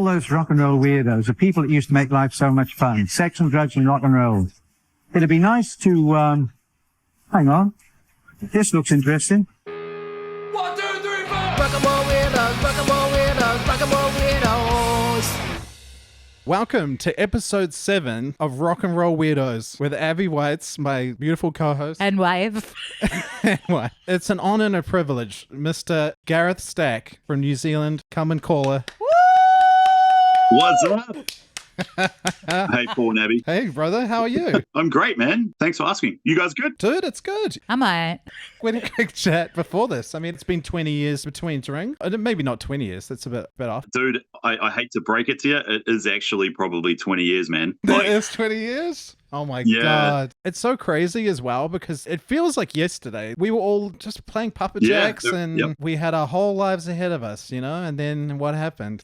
all those rock and roll weirdos, the people that used to make life so much fun. Sex and drugs and rock and roll. It'd be nice to, hang on. This looks interesting. 1, 2, 3, 4. Rock and roll weirdos, rock and roll weirdos, rock and roll weirdos. Welcome to episode 7 of Rock and Roll Weirdos with Abby Whites, my beautiful co-host. And wife. It's an honor and a privilege. Mr. Gareth Stack from New Zealand, come and call her. What's up? Hey, Paul and Abby. Hey, brother, how are you? I'm great, man. Thanks for asking. You guys good? Dude, it's good. I'm alright. We had a quick chat before this. I mean, it's been 20 years between drinks. Maybe not 20 years. That's a bit off. Dude, I hate to break it to you. It is actually probably 20 years, man. That is 20 years? Oh my God. It's so crazy as well because it feels like yesterday. We were all just playing Papa Jacks and we had our whole lives ahead of us, you know? And then what happened?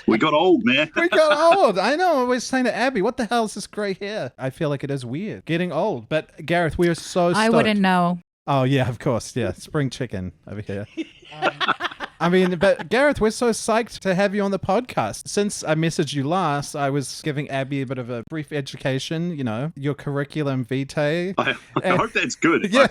We got old, man. We got old. I know. I was saying to Abby, what the hell is this grey hair? I feel like it is weird. Getting old. But Gareth, we are so stoked. I wouldn't know. Oh, yeah, of course. Yeah. Spring chicken over here. I mean, but Gareth, we're so psyched to have you on the podcast. Since I messaged you last, I was giving Abby a bit of a brief education, you know, your curriculum vitae. I hope that's good. Yeah.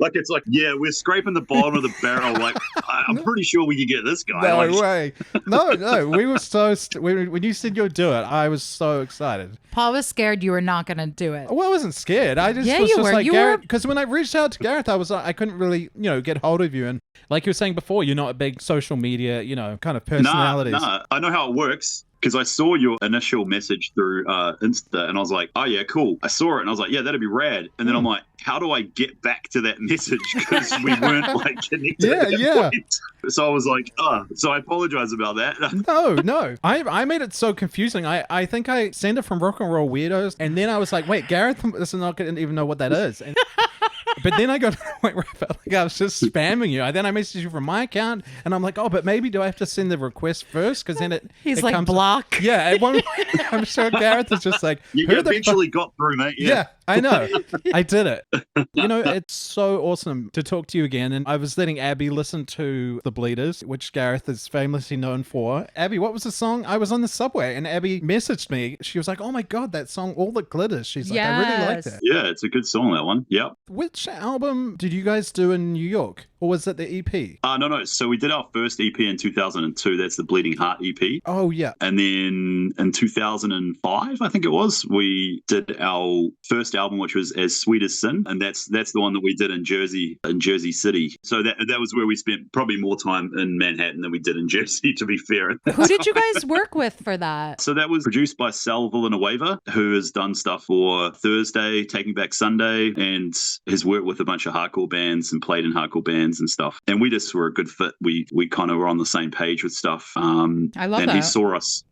Like, it's like, yeah, we're scraping the bottom of the barrel. Like, I'm pretty sure we could get this guy. No way. No. We were so, when you said you'd do it, I was so excited. Paul was scared you were not going to do it. Well, I wasn't scared. I just was just like, Gareth, because when I reached out to Gareth, I was like, I couldn't really, you know, get hold of you. And like you were saying before, you're not a big social media, you know, kind of personalities. Nah. I know how it works because I saw your initial message through Insta and I was like, oh yeah, cool. I saw it and I was like, yeah, that'd be rad. And then I'm like, how do I get back to that message? Because we weren't like connected at that point. So I was like, so I apologize about that. No. I made it so confusing. I think I sent it from Rock and Roll Weirdos and then I was like, wait, Gareth is not going to even know what that is. And but then I got to the point where I felt like I was just spamming you. Then I messaged you from my account, and I'm like, oh, but maybe do I have to send the request first? Because then it like, comes block. Yeah, at one point, I'm sure Gareth is just like, you eventually got through, mate. Yeah, I know. I did it. You know, it's so awesome to talk to you again. And I was letting Abby listen to The Bleeders, which Gareth is famously known for. Abby, what was the song? I was on the subway, and Abby messaged me. She was like, oh my God, that song, All That Glitters. She's like, I really liked it. Yeah, it's a good song, that one. Yep. Which album did you guys do in New York? Or was it the EP? No. So we did our first EP in 2002. That's the Bleeding Heart EP. Oh, yeah. And then in 2005, I think it was, we did our first album, which was As Sweet as Sin. And that's the one that we did in Jersey City. So that was where we spent probably more time in Manhattan than we did in Jersey, to be fair. Who did you guys work with for that? So that was produced by Sal Villanueva, who has done stuff for Thursday, Taking Back Sunday, and has worked with a bunch of hardcore bands and played in hardcore bands and stuff. And we just were a good fit. We kind of were on the same page with stuff. I love and that. He saw us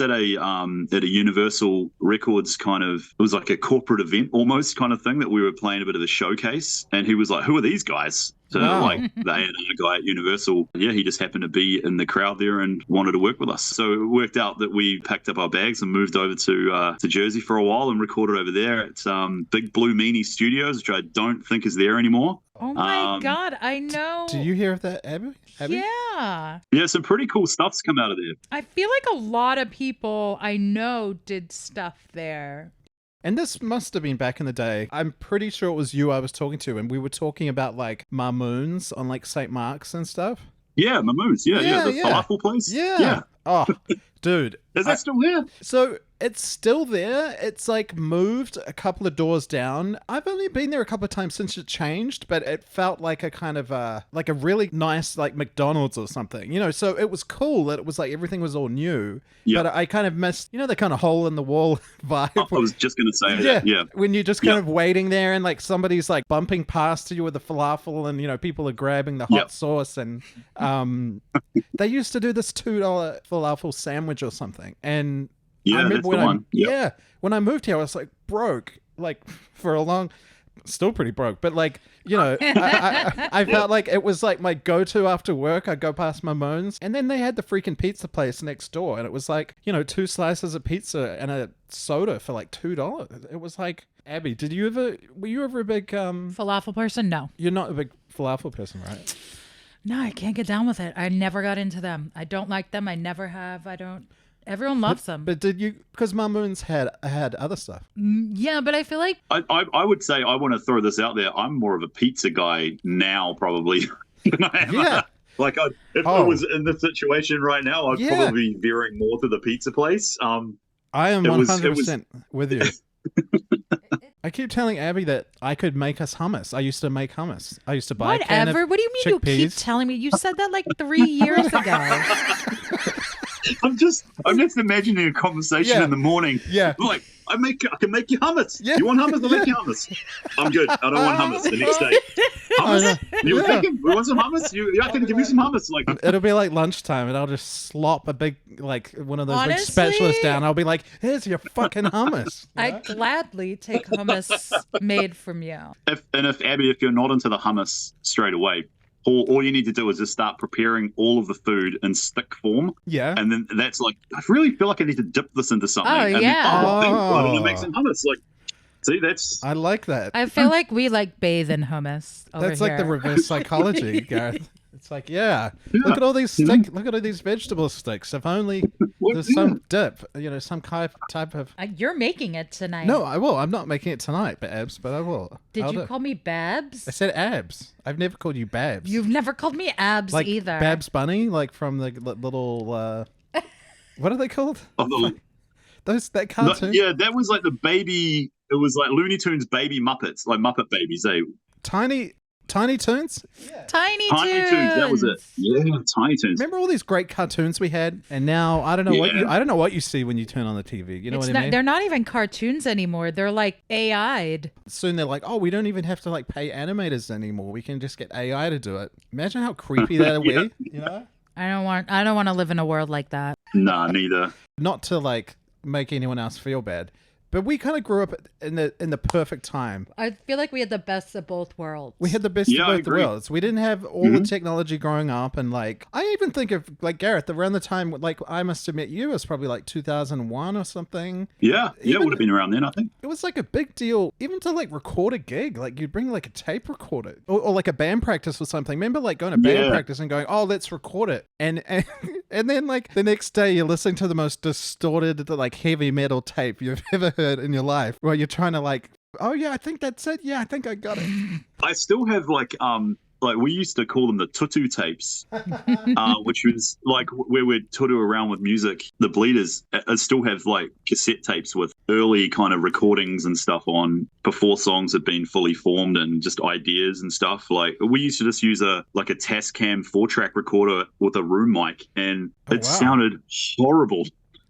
at a Universal Records kind of, it was like a corporate event almost kind of thing that we were playing a bit of a showcase. And he was like, who are these guys? So like they had a guy at Universal. Yeah, he just happened to be in the crowd there and wanted to work with us. So it worked out that we packed up our bags and moved over to Jersey for a while and recorded over there at Big Blue Meanie Studios, which I don't think is there anymore. Oh my God, I know. Do you hear of that, Abby? Yeah. Yeah, some pretty cool stuff's come out of there. I feel like a lot of people I know did stuff there. And this must have been back in the day. I'm pretty sure it was you I was talking to, and we were talking about like Mamoons on like St. Mark's and stuff. Yeah, Mamoons. Yeah. The falafel place. Yeah. Oh, dude. Is that still there? So it's still there. It's like moved a couple of doors down. I've only been there a couple of times since it changed, but it felt like a kind of like a really nice like McDonald's or something, you know. So it was cool that it was like everything was all new. Yep. But I kind of missed, you know, the kind of hole in the wall vibe. I was just gonna say that. Yeah. When you're just kind of waiting there and like somebody's like bumping past you with the falafel and, you know, people are grabbing the hot sauce and they used to do this $2 falafel sandwich or something. And yeah, I remember that's when the one. Yep. When I moved here, I was like broke, like for a long, still pretty broke, but like, you know, I felt like it was like my go-to after work. I'd go past Mamones, and then they had the freaking pizza place next door, and it was like, you know, 2 slices of pizza and a soda for like $2. It was like, Abby, were you ever a big falafel person? No. You're not a big falafel person, right? No, I can't get down with it. I never got into them. I don't like them. I never have. I don't. Everyone loves them. But did you? Because Mamoons had other stuff. Yeah, but I feel like I would say I want to throw this out there. I'm more of a pizza guy now, probably than I am. Yeah. Like if I was in this situation right now, I'd Yeah. probably be veering more to the pizza place. I am It was- 100% with you. I keep telling Abby that I could make us hummus. I used to make hummus. I used to buy a can of whatever. What do you mean you keep chickpeas. telling me? You said that like 3 years ago. I'm just imagining a conversation Yeah. in the morning. Yeah. Like I can make you hummus. Yeah. You want hummus? I'll make you hummus. I'm good. I don't want hummus the next day. Hummus? You were Yeah. thinking we want some hummus? I can give you some hummus. Like It'll be like lunchtime, and I'll just slop a big, like, one of those big Honestly? spatulas down. I'll be like, here's your fucking hummus. I'd gladly take hummus made from you. if Abby, if you're not into the hummus straight away, all you need to do is just start preparing all of the food in stick form. Yeah. And then that's like, I really feel like I need to dip this into something. Oh, and yeah. Then, thanks, why don't I make some hummus? Like, see, that's I like that. I feel like we like bathe in hummus over That's here. like the reverse psychology, Gareth. It's like, look at all these look at all these vegetable sticks. If only there's some dip, some type of. You're making it tonight. No, I will. I'm not making it tonight, but I will. Did I'll you do. call me Babs? I said abs. I've never called you Babs. You've never called me Abs like either. Babs Bunny, like from the little. What are they called? That cartoon. yeah, that was like the baby. It was like Looney Tunes baby Muppets, like Muppet babies. Tiny Toons. Tiny Tiny Toons. Toons, that was it. Yeah, Tiny Toons. Remember all these great cartoons we had, and now I don't know what you see when you turn on the TV. You know what I mean? They're not even cartoons anymore. They're like AI'd. Soon they're like, oh, we don't even have to like pay animators anymore. We can just get AI to do it. Imagine how creepy that would be. You know? I don't want to live in a world like that. Nah, neither. Not to like make anyone else feel bad, but we kind of grew up in the perfect time. I feel like we had the best of both worlds. We had the best Yeah, I of both agree. worlds. We didn't have all the technology growing up, and like I even think of like Gareth around the time like I must have met you was probably like 2001 or something. Yeah, it Even- would have been around then, I think. It was like a big deal, even to like record a gig. Like you'd bring like a tape recorder or like a band practice or something. Remember like going to band Yeah. practice and going, oh, let's record it. And then like the next day you're listening to the most distorted like heavy metal tape you've ever heard in your life where you're trying to like, oh yeah, I think that's it. Yeah, I think I got it. I still have like we used to call them the tutu tapes, which was like where we'd tutu around with music. The Bleeders still have like cassette tapes with early kind of recordings and stuff on before songs had been fully formed and just ideas and stuff. Like we used to just use a Tascam 4-track recorder with a room mic, and it wow. sounded horrible.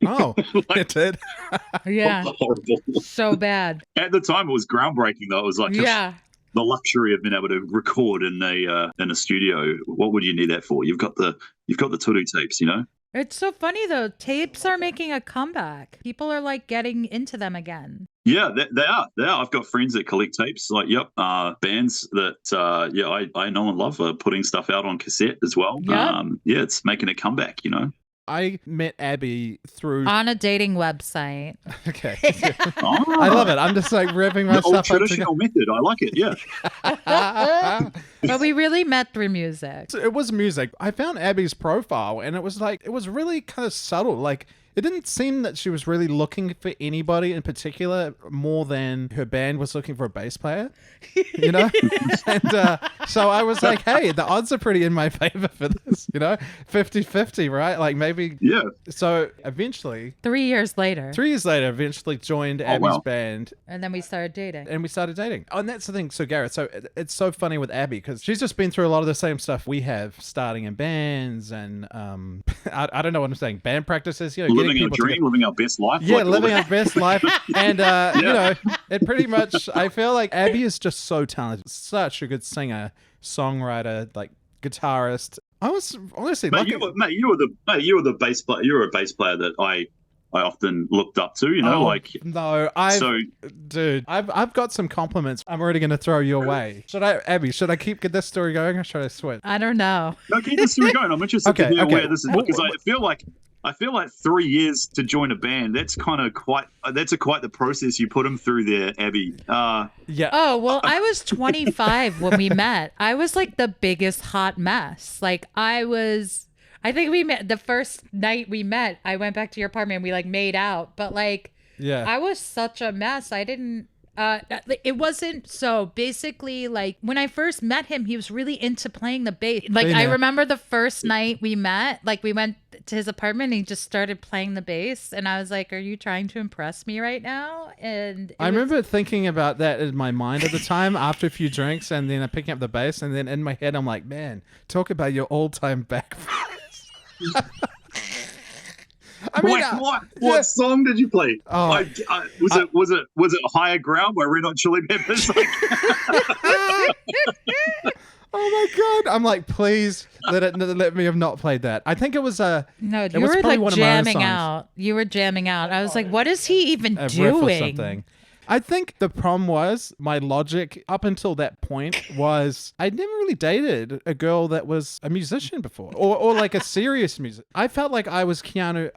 Oh, it did. Yeah. Horrible. So bad. At the time, it was groundbreaking. Though it was like Yeah. the luxury of being able to record in a studio. What would you need that for? You've got the tutu tapes, you know. It's so funny though. Tapes are making a comeback. People are like getting into them again. Yeah, they are. I've got friends that collect tapes. Like, bands that I know and love are putting stuff out on cassette as well. Yep. It's making a comeback. You know. I met Abby through. On a dating website. Okay. Oh, I love it. I'm just like revving the old myself up. traditional method. I like it. Yeah. But we really met through music. So it was music. I found Abby's profile and it was really kind of subtle. Like it didn't seem that she was really looking for anybody in particular more than her band was looking for a bass player, you know? And so I was like, hey, the odds are pretty in my favor for this, 50-50, right? Like maybe. Yeah. So eventually, 3 years later. 3 years later, eventually joined Abby's wow. band And then we started dating. and we started dating. Oh, and that's the thing. So Gareth, it's so funny with Abby because she's just been through a lot of the same stuff we have, starting in bands and I don't know what I'm saying, band practices, Living our people dream, together. living our best life. Yeah, like all living that. our best life. And, it pretty much, I feel like Abby is just so talented. Such a good singer, songwriter, like guitarist. I was honestly Mate, lucky. you were the bass player. You were a bass player that I often looked up to. You know, No, dude, I've got some compliments I'm already going to throw your way. Should I keep this story going or should I switch? I don't know. No, keep the story going. I'm interested Okay, to hear okay. where this is because I feel like I feel like 3 years to join a band. That's kind of quite the process you put him through there, Abby. Yeah. Oh, well, I was 25 when we met. I was like the biggest hot mess. Like I think we met the first night we met. I went back to your apartment and we like made out. But like, Yeah. I was such a mess. I didn't. It wasn't so basically like when I first met him, he was really into playing the bass. Like I remember the first night we met, like we went to his apartment and he just started playing the bass. And I was like, are you trying to impress me right now? And I remember thinking about that in my mind at the time after a few drinks and then picking up the bass. And then in my head, I'm like, man, talk about your all-time back. I mean, what song did you play? Oh. Was it Higher Ground by Red Hot Chili Peppers? Like, oh my god! I'm like, please let me have not played that. I think it was no, it you was were probably like one of my own jamming songs. out. You were jamming out. I was like, what is he even A riff or doing? something. I think the problem was my logic up until that point was I'd never really dated a girl that was a musician before or like a serious music. I felt like I was Keanu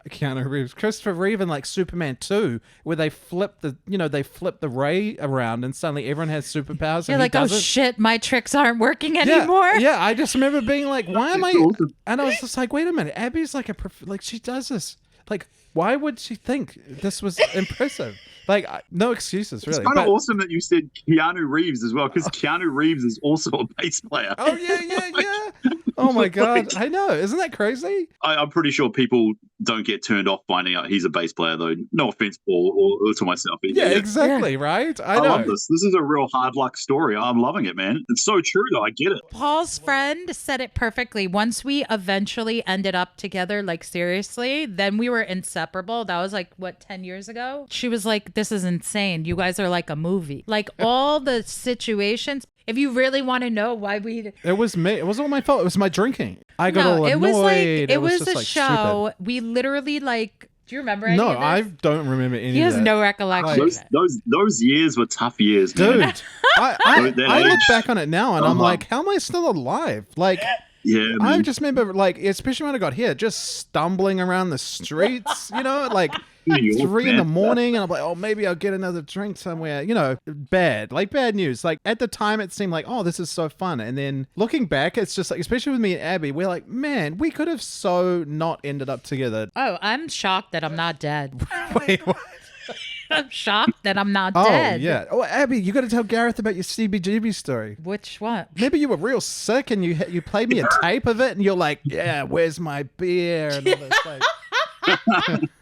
Reeves, Christopher Reeve in like Superman 2 where they flip the ray around and suddenly everyone has superpowers. You're and like, he oh doesn't. shit, my tricks aren't working anymore. Yeah, I just remember being like, why am I? awesome. And I was just like, wait a minute, Abby's like like she does this. Like, why would she think this was impressive? Like, no excuses, really. it's kind of awesome that you said Keanu Reeves as well, because Keanu Reeves is also a bass player. Oh, yeah. Oh, my God. I know. Isn't that crazy? I'm pretty sure people don't get turned off finding out he's a bass player, though. No offense, Paul, or to myself. Yeah, exactly, right? I know. love this. This is a real hard luck story. I'm loving it, man. It's so true, though. I get it. Paul's friend said it perfectly. Once we eventually ended up together, like seriously, then we were inseparable. That was like, what, 10 years ago? She was like, this is insane. You guys are like a movie. Like all the situations. If you really want to know why we... It was me. It was all my fault. It was my drinking. I got all annoyed. it was like, it was just, a like, show. stupid. We literally like... Do you remember any No, of this? I don't remember any He of has that. no recollection. Those years were tough years, Dude, man. I look age. back on it now and I'm Uh-huh. like, how am I still alive? Like... Yeah, I man. just remember, like, especially when I got here, just stumbling around the streets, like New York, 3 in the man. morning, and I'm like, oh, maybe I'll get another drink somewhere, bad news. Like, at the time, it seemed like, oh, this is so fun. And then looking back, it's just like, especially with me and Abby, we're like, man, we could have so not ended up together. Oh, I'm shocked that I'm not dead. Wait, what? I'm shocked that I'm not Oh, dead. yeah. Oh, Abby, you got to tell Gareth about your CBGB story. Which one? Remember you were real sick and you played me a tape of it and you're like, yeah, where's my beer? And all this, like...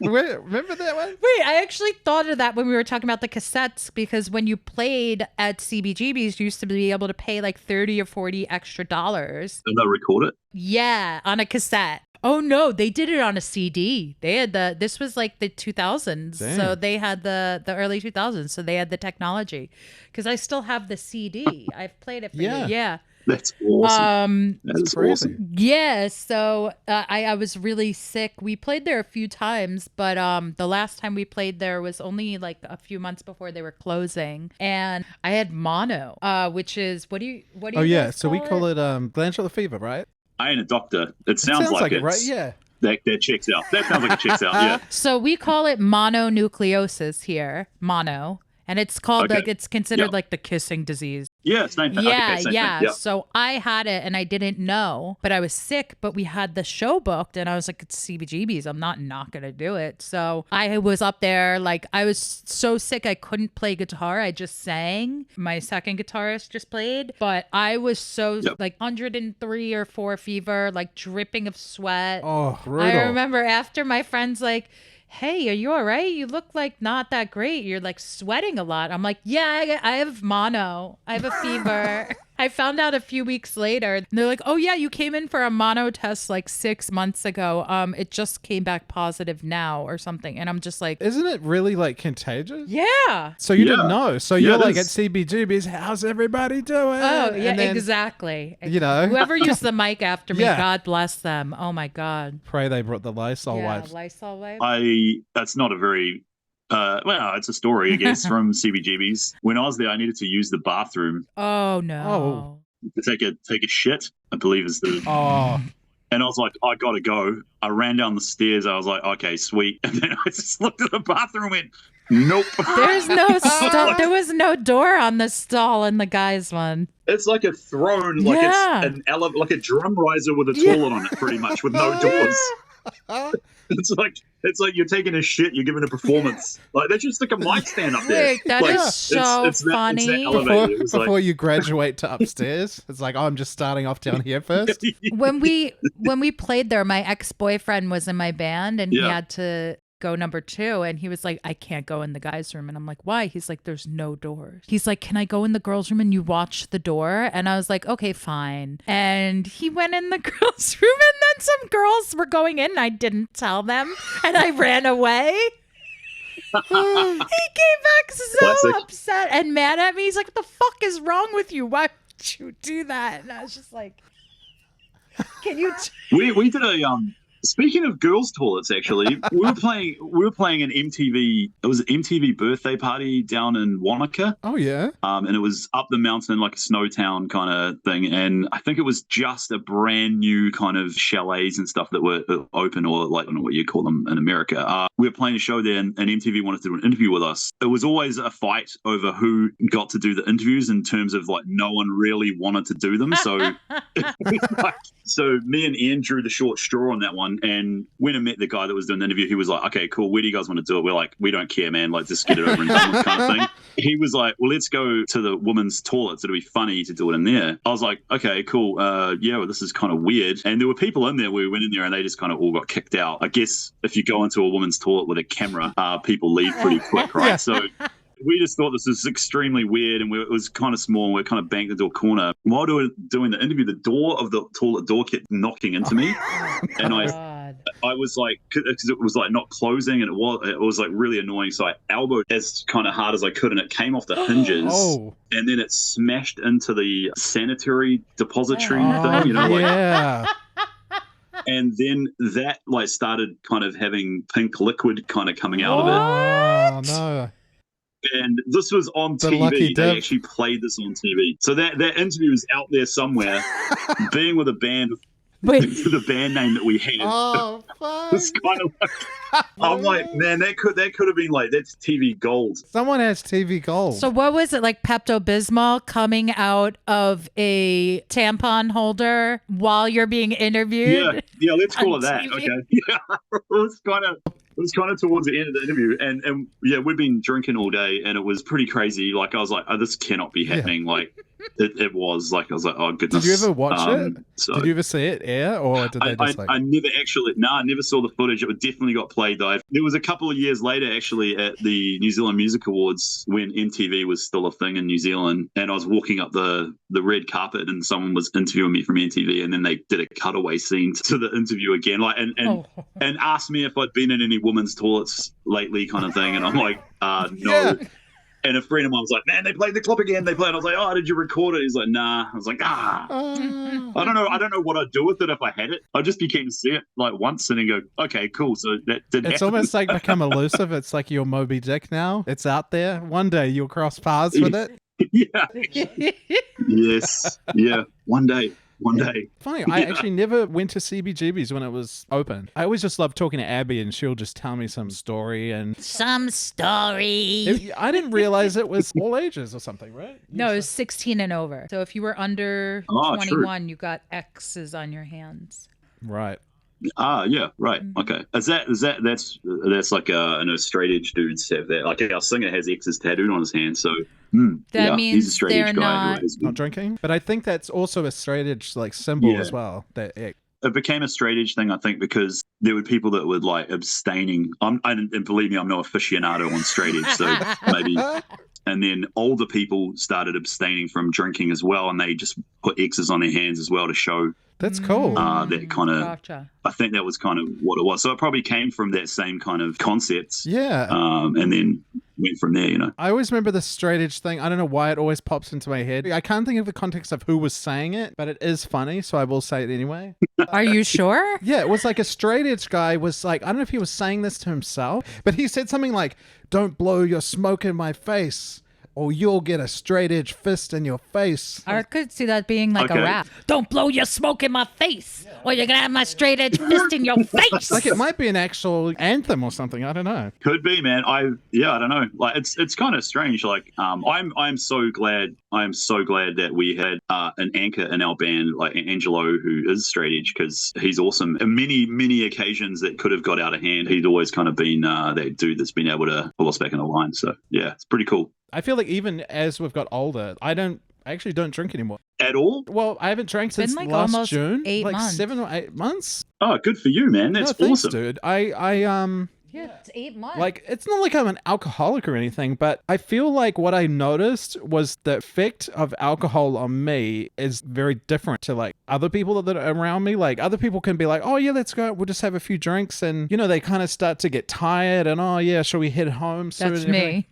Remember that one? Wait, I actually thought of that when we were talking about the cassettes, because when you played at CBGB's, you used to be able to pay like $30 or $40 extra. Did they record it? Yeah, on a cassette. Oh no, they did it on a CD. They had this was like the 2000s. Damn. So they had the early 2000s. So they had the technology. Because I still have the CD. I've played it for you. Yeah. That's awesome. That is crazy. awesome. Yeah, so I was really sick. We played there a few times, but the last time we played there was only like a few months before they were closing, and I had mono, which is what do you Oh yeah, guys so we call it glandular fever, right? I ain't a doctor. It sounds like it, it's, right? Yeah. That checks out. That sounds like it checks out. Yeah. So we call it mononucleosis here, mono. And it's called Okay. like it's considered Yep. like the kissing disease. Yeah, same thing. Yeah, Okay, same yeah. thing. Yeah. So I had it and I didn't know, but I was sick. But we had the show booked, and I was like, "It's CBGB's. I'm not gonna do it." So I was up there, like I was so sick I couldn't play guitar. I just sang. My second guitarist just played, but I was so Yep. like 103 or 4 fever, like dripping of sweat. Oh, brutal. I remember after my friends like, hey, are you all right? You look like not that great. You're like sweating a lot. I'm like, yeah, I have mono. I have a fever. I found out a few weeks later. And they're like, oh yeah, you came in for a mono test like 6 months ago. It just came back positive now or something. And I'm just like, Isn't it really like contagious? yeah. So you Yeah. didn't know. So Yeah, you're like at that's- CBGB's, how's everybody doing? Oh yeah, And then exactly. know. Whoever used the mic after me, Yeah. God bless them. Oh my God. Pray they brought the Lysol Yeah, wipes. Lysol wipe. That's not a very well, it's a story, I guess, from CBGB's. When I was there, I needed to use the bathroom Oh no. Oh. to take a shit, I believe is the Oh, And I was like, I gotta go. I ran down the stairs. I was like, okay, sweet. And then I just looked at the bathroom and went, nope. There's no there was no door on the stall in the guys' one. It's like a throne, like Yeah. it's like a drum riser with a toilet on it, pretty much, with no doors. It's like you're taking a shit, you're giving a performance. Like they should stick a mic stand up there. Wait, that like, is so funny. That elevator. It was Before you graduate to upstairs, it's like, oh, I'm just starting off down here first. When we played there, my ex-boyfriend was in my band and he Yeah. had to go number 2, and he was like, I can't go in the guys' room. And I'm like, why? He's like, there's no doors. He's like, can I go in the girls' room and you watch the door? And I was like, okay, fine. And he went in the girls' room, and then some girls were going in and I didn't tell them, and I ran away. He came back so Classic. upset and mad at me. He's like, what the fuck is wrong with you? Why would you do that? And I was just like, can you we did a speaking of girls' toilets, actually, we were playing an MTV. It was an MTV birthday party down in Wanaka. Oh, yeah. And it was up the mountain, like a snow town kind of thing. And I think it was just a brand new kind of chalets and stuff that were open, or like, I don't know what you call them in America. We were playing a show there, and MTV wanted to do an interview with us. It was always a fight over who got to do the interviews, in terms of like no one really wanted to do them. So, so me and Ian drew the short straw on that one. And when I met the guy that was doing the interview, he was like, okay, cool. Where do you guys want to do it? We're like, we don't care, man. Like, just get it over and done with kind of thing. He was like, well, let's go to the women's toilets. It'll be funny to do it in there. I was like, okay, cool. Yeah, well, this is kind of weird. And there were people in there. We went in there and they just kind of all got kicked out. I guess if you go into a women's toilet with a camera, people leave pretty quick, right? Yeah. So we just thought this was extremely weird, and it was kind of small, and we are kind of banked into a corner. While doing the interview, the door of the toilet door kept knocking into me, and I was like, because it was like not closing, and it was like really annoying. So I elbowed as kind of hard as I could, and it came off the hinges, and then it smashed into the sanitary depository thing, you know, like. Yeah. And then that like started kind of having pink liquid kind of coming out of it. Oh, no. And this was on The lucky TV. They dip. actually played this on TV. So that interview is out there somewhere. Being with a band, the band name that we had. Oh, fuck. It's kind of like, I'm like, man, that could have been like, that's TV gold. Someone has TV gold. So what was it, like Pepto-Bismol coming out of a tampon holder while you're being interviewed? Yeah, let's call on it that. TV? Okay. Yeah, it was kind of towards the end of the interview, and yeah, we'd been drinking all day, and it was pretty crazy. Like I was like, oh, this cannot be happening. Like it was like, I was like, oh goodness. Did you ever watch it? So Did you ever see it air, or did they just like? I never actually, I never saw the footage. It definitely got played though. There was a couple of years later, actually, at the New Zealand Music Awards, when MTV was still a thing in New Zealand, and I was walking up the red carpet, and someone was interviewing me from MTV, and then they did a cutaway scene to the interview again, like and asked me if I'd been in any women's toilets lately, kind of thing, and I'm like, no. Yeah. And a friend of mine was like, man, they played the clip again. They played. I was like, oh, did you record it? He's like, nah. I was like, I don't know. I don't know what I'd do with it if I had it. I'd just be keen to see it like once and then go, okay, cool. So that didn't It's happen. almost like become elusive. It's like your Moby Dick now. It's out there. One day you'll cross paths with it. Yeah. Yes. Yeah. One day. Funny, I actually never went to CBGB's when it was open. I always just love talking to Abby, and she'll just tell me some story. And Some story. I didn't realize it was all ages or something, right? No, it was 16 and over. So if you were under Oh, 21, you got X's on your hands. Right. Yeah, right. Okay. That's like an straight edge dudes have that. Like our singer has X's tattooed on his hand, so That yeah, means he's a straight they're edge guy. not- Who has Not drinking. But I think that's also a straight edge like symbol Yeah. as well. That X. It became a straight edge thing, I think, because there were people that were like abstaining. And believe me, I'm no aficionado on straight edge, so maybe. And then older people started abstaining from drinking as well, and they just put X's on their hands as well to show That's cool. that kind of. Gotcha. I think that was kind of what it was. So it probably came from that same kind of concepts. Yeah. And then went from there, you know. I always remember the straight edge thing. I don't know why it always pops into my head. I can't think of the context of who was saying it, but it is funny, so I will say it anyway. Are you sure? Yeah, it was like a straight edge guy was like, I don't know if he was saying this to himself, but he said something like, "Don't blow your smoke in my face." or you'll get a straight edge fist in your face. I could see that being like Okay. a rap. Don't blow your smoke in my face, or you're gonna have my straight edge fist in your face. Like it might be an actual anthem or something. I don't know. Could be, man. I don't know. Like it's kind of strange. Like I'm so glad that we had an anchor in our band, like Angelo, who is straight edge, because he's awesome. On many occasions that could have got out of hand, he'd always kind of been that dude that's been able to pull us back in the line. So yeah, it's pretty cool. I feel like even as we've got older, I actually don't drink anymore. At all? Well, I haven't drank since like last almost June. 8 like months. 7 or 8 months. Oh, good for you, man. That's no, thanks, awesome. dude. Yeah, it's 8 months. Like, it's not like I'm an alcoholic or anything, but I feel like what I noticed was the effect of alcohol on me is very different to like other people that are around me. Like, other people can be like, oh yeah, let's go, we'll just have a few drinks, and you know, they kind of start to get tired and oh yeah, shall we head home soon? That's and everything. me.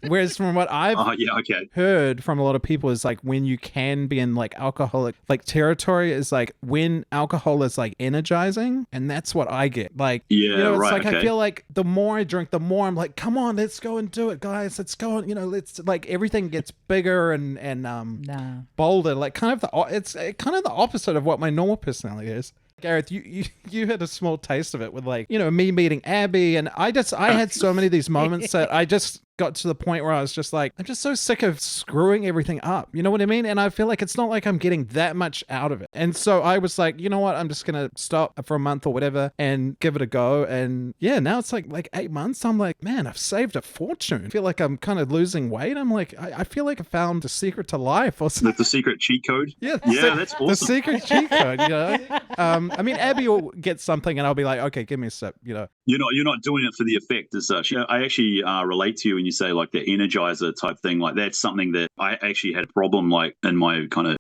Whereas from what I've Oh yeah, okay. heard from a lot of people is like when you can be in like alcoholic like territory is like when alcohol is like energizing, and that's what I get. Like, Yeah, you know, it's right, like I okay. feel like the more I drink, the more I'm like, come on, let's go and do it, guys. Let's go and, you know, let's like everything gets bigger and Nah. bolder. Like kind of it's kind of the opposite of what my normal personality is. Gareth, you had a small taste of it with like, you know, me meeting Abby, and I had so many of these moments that I just got to the point where I was just like, I'm just so sick of screwing everything up. You know what I mean? And I feel like it's not like I'm getting that much out of it. And so I was like, you know what? I'm just going to stop for a month or whatever and give it a go. And yeah, now it's like 8 months. I'm like, man, I've saved a fortune. I feel like I'm kind of losing weight. I'm like, I feel like I found the secret to life or something. That's the secret cheat code. Yeah, That's the awesome. secret cheat code, you know? I mean, Abby will get something and I'll be like, okay, give me a sip, you know? You're not doing it for the effect as such. I actually relate to you when you say like the energizer type thing. Like that's something that I actually had a problem like in my kind of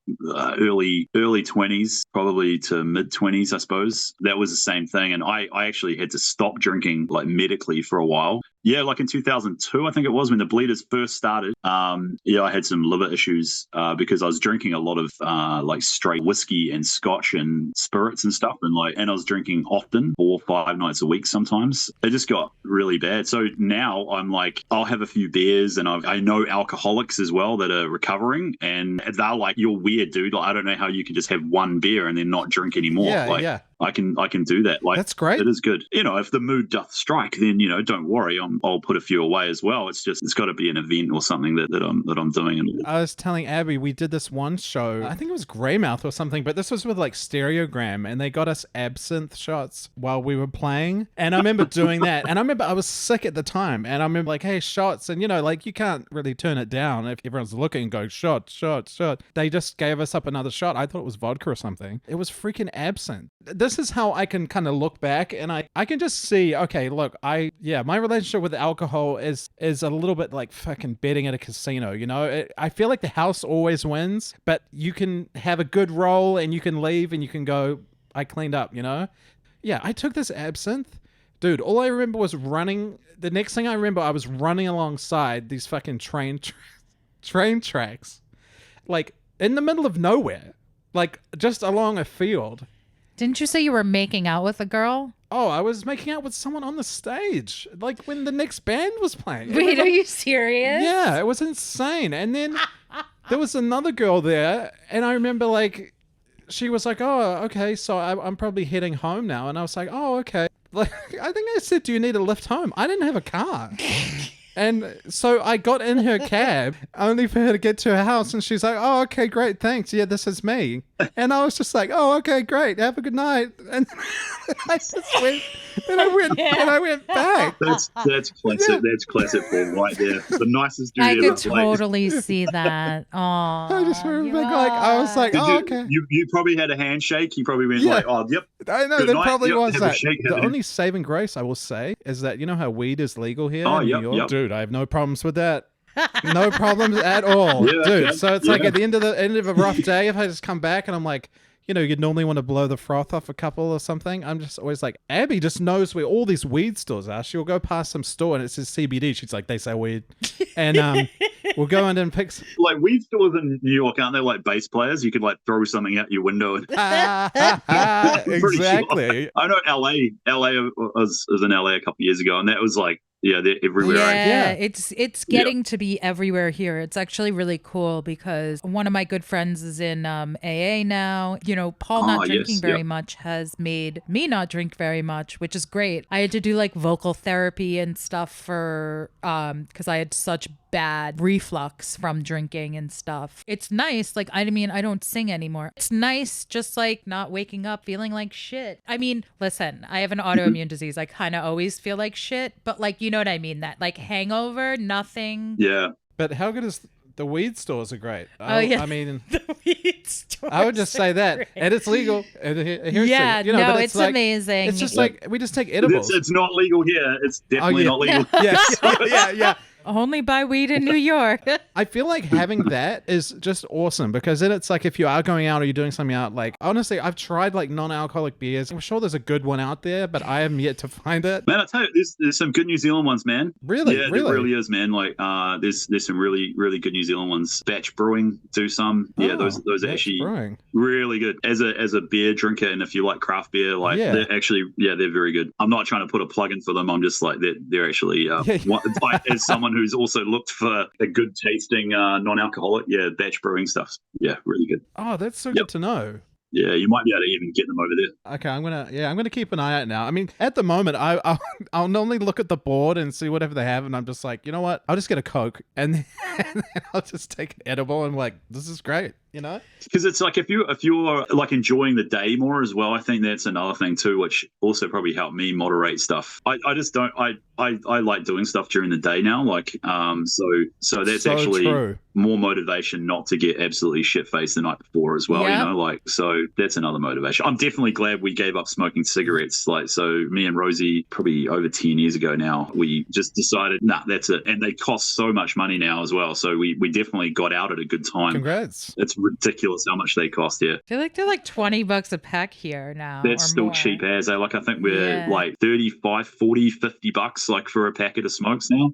early 20s, probably to mid 20s, I suppose. That was the same thing, and I actually had to stop drinking like medically for a while. Yeah, like in 2002, I think it was, when the bleeders first started. I had some liver issues because I was drinking a lot of like straight whiskey and scotch and spirits and stuff, and I was drinking often, 4 or 5 nights a week sometimes. It just got really bad. So now I'm like, I'll have a few beers, and I know alcoholics as well that are recovering, and they're like, you're weird, dude. Like, I don't know how you can just have one beer and then not drink anymore. Yeah, like, yeah. I can do that. Like, That's great. It is good. You know, if the mood doth strike, then, you know, don't worry. I'll put a few away as well. It's got to be an event or something that I'm doing. I was telling Abby, we did this one show, I think it was Greymouth or something, but this was with like Stereogram, and they got us absinthe shots while we were playing. And I remember doing that. And I remember I was sick at the time. And I remember like, hey, shots. And, you know, like you can't really turn it down if everyone's looking and going, shot, shot, shot. They just gave us up another shot. I thought it was vodka or something. It was freaking absinthe. This is how I can kind of look back, and I can just see, okay, look, my relationship with alcohol is a little bit like fucking betting at a casino, you know? I feel like the house always wins, but you can have a good roll and you can leave and you can go, I cleaned up, you know? Yeah, I took this absinthe. Dude, all I remember was running. The next thing I remember, I was running alongside these fucking train tracks, like in the middle of nowhere, like just along a field. Didn't you say you were making out with a girl? Oh, I was making out with someone on the stage, like when the next band was playing. It was Wait, are like- you serious? Yeah, it was insane. And then there was another girl there, and I remember like she was like, "Oh, okay, so I'm probably heading home now." And I was like, "Oh, okay." Like I think I said, "Do you need a lift home?" I didn't have a car. And so I got in her cab only for her to get to her house, and she's like, "Oh, okay, great, thanks. Yeah, this is me." And I was just like, "Oh, okay, great. Have a good night." And I just went, and I went back. That's classic. That's classic Paul right there. The nicest dude I ever. could Like, totally see that. Oh, I just remember I was like, did "Oh, okay." you probably had a handshake. You probably went Yeah. like, "Oh, yep." I know Good there night. probably Yep, was have a that. shake, have The a- only saving grace I will say is that you know how weed is legal here Oh, in New yep, York, yep. dude. I have no problems with that. No problems at all, Yeah, dude. okay. So it's like Yeah. at the end of a rough day, if I just come back and I'm like, you know, you'd normally want to blow the froth off a couple or something. I'm just always like, Abby just knows where all these weed stores are. She'll go past some store and it says CBD. She's like, they sell weed, and we'll go in and pick. Like weed stores in New York, aren't they like bass players? You could like throw something out your window. And pretty sure. Exactly. I know LA was in LA a couple of years ago, and that was like Yeah, they're everywhere. Yeah, Right? it's getting to be everywhere here. It's actually really cool because one of my good friends is in AA now. You know, Paul not drinking very much has made me not drink very much, which is great. I had to do like vocal therapy and stuff for because I had such bad reflux from drinking and stuff. It's nice. Like, I mean, I don't sing anymore. It's nice just like not waking up feeling like shit. I mean, listen, I have an autoimmune disease. I kind of always feel like shit, but like, you know what I mean? That like hangover, nothing. Yeah. But how good is the weed stores are great. Yeah. I mean, The weed stores I would just say that. great. And it's legal. And here Yeah, you know, no, but it's like, amazing. It's just like, we just take edibles. It's not legal here. It's definitely not legal. Yeah. Only buy weed in New York. I feel like having that is just awesome because then it's like if you are going out or you're doing something out, like honestly, I've tried like non-alcoholic beers. I'm sure there's a good one out there, but I haven't yet to find it. Man, I tell you, there's some good New Zealand ones, man. Really? Yeah, Really? there really is, man. Like, there's some really good New Zealand ones. Batch Brewing do some. Yeah, those are Batch actually Brewing. really good. As a beer drinker, and if you like craft beer, like they're actually they're very good. I'm not trying to put a plug in for them. I'm just like they're actually as someone who's also looked for a good tasting non-alcoholic, Batch Brewing stuff. Yeah, really good. Oh, that's so good to know. Yeah, you might be able to even get them over there. Okay, I'm gonna keep an eye out now. I mean, at the moment, I'll normally look at the board and see whatever they have, and I'm just like, you know what? I'll just get a Coke, and then I'll just take an edible, and like, this is great, you know? Because it's like if you're like enjoying the day more as well, I think that's another thing too, which also probably helped me moderate stuff. I just don't I like doing stuff during the day now, like so that's So actually true. more motivation not to get absolutely shit faced the night before as well. Yeah. You know, like so that's another motivation. I'm definitely glad we gave up smoking cigarettes. Like so, me and Rosie probably over 10 years ago now, we just decided that's it, and they cost so much money now as well. So we definitely got out at a good time. Congrats. It's ridiculous how much they cost here. I feel like they're like $20 a pack here now. That's or still more. cheap as like I think we're Yeah. like 35, 40, 50 bucks like for a packet of smokes now.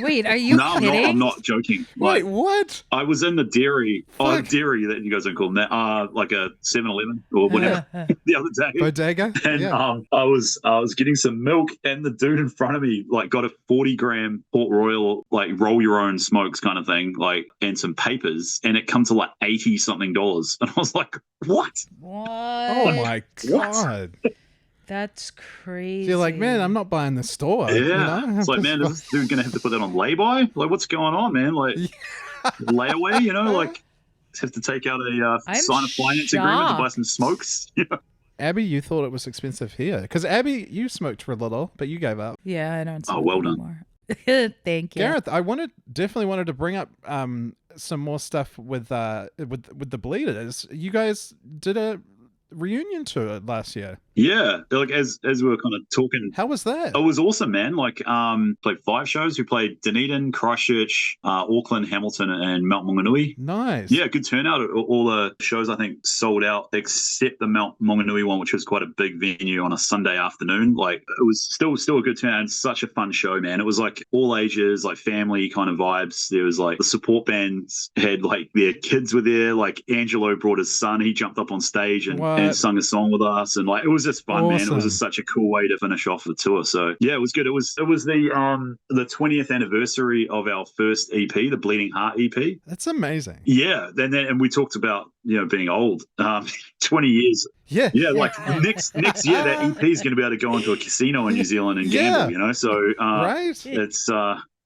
Wait, are you No, kidding? I'm not joking. Wait, Like what? I was in the dairy, Fuck. dairy that you guys don't call them that, like a 7-Eleven or whatever the other day. Bodega? And Yeah. I was getting some milk, and the dude in front of me like got a 40-gram Port Royal like roll your own smokes kind of thing, like and some papers, and it comes to like $80 something, and I was like, what? What? Oh my God. That's crazy. So you're like, man, I'm not buying the store. Yeah, You know? it's like, man, is this dude gonna have to put that on lay-by? Like, what's going on, man? Like, layaway, you know, like have to take out a sign a finance agreement to buy some smokes. You know? Abby, you thought it was expensive here. Because Abby, you smoked for a little, but you gave up. Yeah, I don't. Oh, well done. Anymore. Thank you, Gareth, I definitely wanted to bring up some more stuff with the Bleeders. You guys did a reunion tour last year. Yeah, like as we were kind of talking. How was that? It was awesome, man. Like, played 5 shows. We played Dunedin, Christchurch, Auckland, Hamilton, and Mount Maunganui. Nice. Yeah, good turnout. All the shows I think sold out except the Mount Maunganui one, which was quite a big venue on a Sunday afternoon. Like, it was still a good turnout and such a fun show, man. It was like all ages, like family kind of vibes. There was like the support bands had like their kids were there. Like Angelo brought his son. He jumped up on stage and sung a song with us, and like it was just fun, man. It was just such a cool way to finish off the tour. So yeah, it was good. It was the 20th anniversary of our first EP, the Bleeding Heart EP. That's amazing. Yeah, and we talked about being old. 20 years. Yeah. Like next year that EP is going to be able to go into a casino in New Zealand and gamble. You know, so right.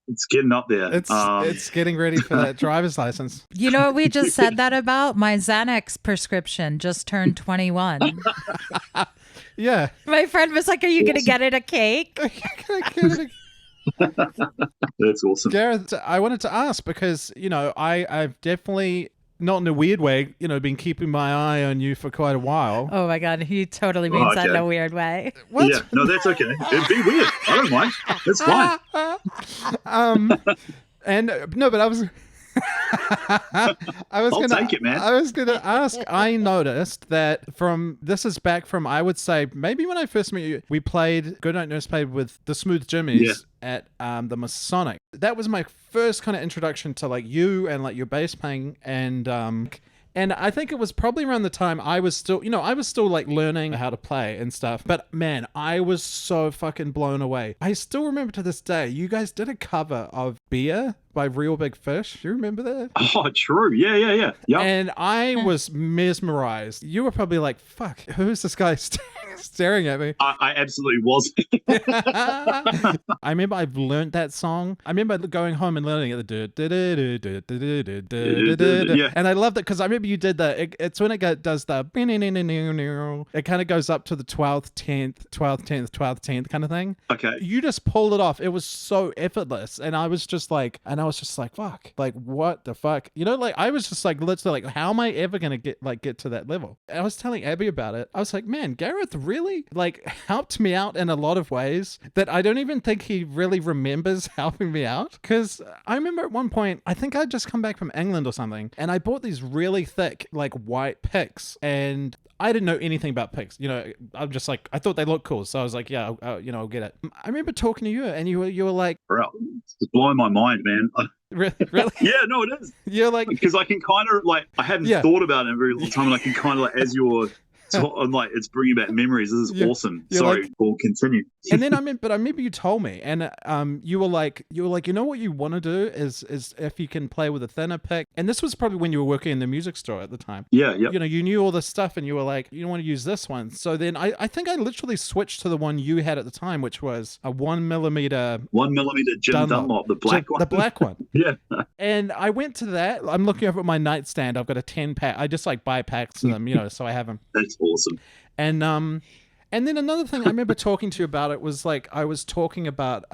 It's getting up there. It's getting ready for that driver's license. You know what we just said that about? My Xanax prescription just turned 21. Yeah. My friend was like, are you going to get it a cake? That's awesome. Gareth, I wanted to ask because, I've definitely, not in a weird way, been keeping my eye on you for quite a while. Oh my God, he totally means that in a weird way. What? Yeah, no, that's okay. It'd be weird. I don't mind. That's fine. But I was I'll take it, man. I was gonna ask. I noticed that this is back from, I would say, maybe when I first met you, we played Goodnight Nurse played with the Smooth Jimmies at the Masonic. That was my first kind of introduction to like you and like your bass playing, and And I think it was probably around the time I was still, like learning how to play and stuff. But man, I was so fucking blown away. I still remember to this day, you guys did a cover of Beer by Real Big Fish. You remember that? Oh, true. Yeah. Yep. And I was mesmerized. You were probably like, fuck, who's this guy staring at me? I absolutely was. I remember I've learned that song. I remember going home and learning it. Yeah. And I loved it because I remember you did that. It's when it does the, it kind of goes up to the 12th, 10th, 12th, 10th, 12th, 10th kind of thing. Okay. You just pulled it off. It was so effortless. And I was just like, fuck, like, what the fuck? Like, I was just like, literally like, how am I ever going to get to that level? And I was telling Abby about it. I was like, man, Gareth really like helped me out in a lot of ways that I don't even think he really remembers helping me out. Because I remember at one point, I think I'd just come back from England or something, and I bought these really thick, like, white picks, and I didn't know anything about picks. I'm just like, I thought they looked cool. So I was like, yeah, I'll get it. I remember talking to you and you were like, Bro, it's blowing my mind, man. really? Yeah, no, it is. You're like, Because I can kind of like, I hadn't thought about it in a very long time, and I can kind of like, as you're, I'm like, it's bringing back memories. This is awesome. Sorry, like, we'll continue. And then I remember you told me, and you were like, you know what you want to do is if you can play with a thinner pick. And this was probably when you were working in the music store at the time. Yeah. You knew all this stuff, and you were like, you want to use this one. So then I think I literally switched to the one you had at the time, which was a 1mm. 1mm Jim Dunlop, the black one. The black one. Yeah. And I went to that. I'm looking over at my nightstand. I've got a 10 pack. I just like buy packs of them, so I have them. That's awesome. And then another thing I remember talking to you about it was like I was talking about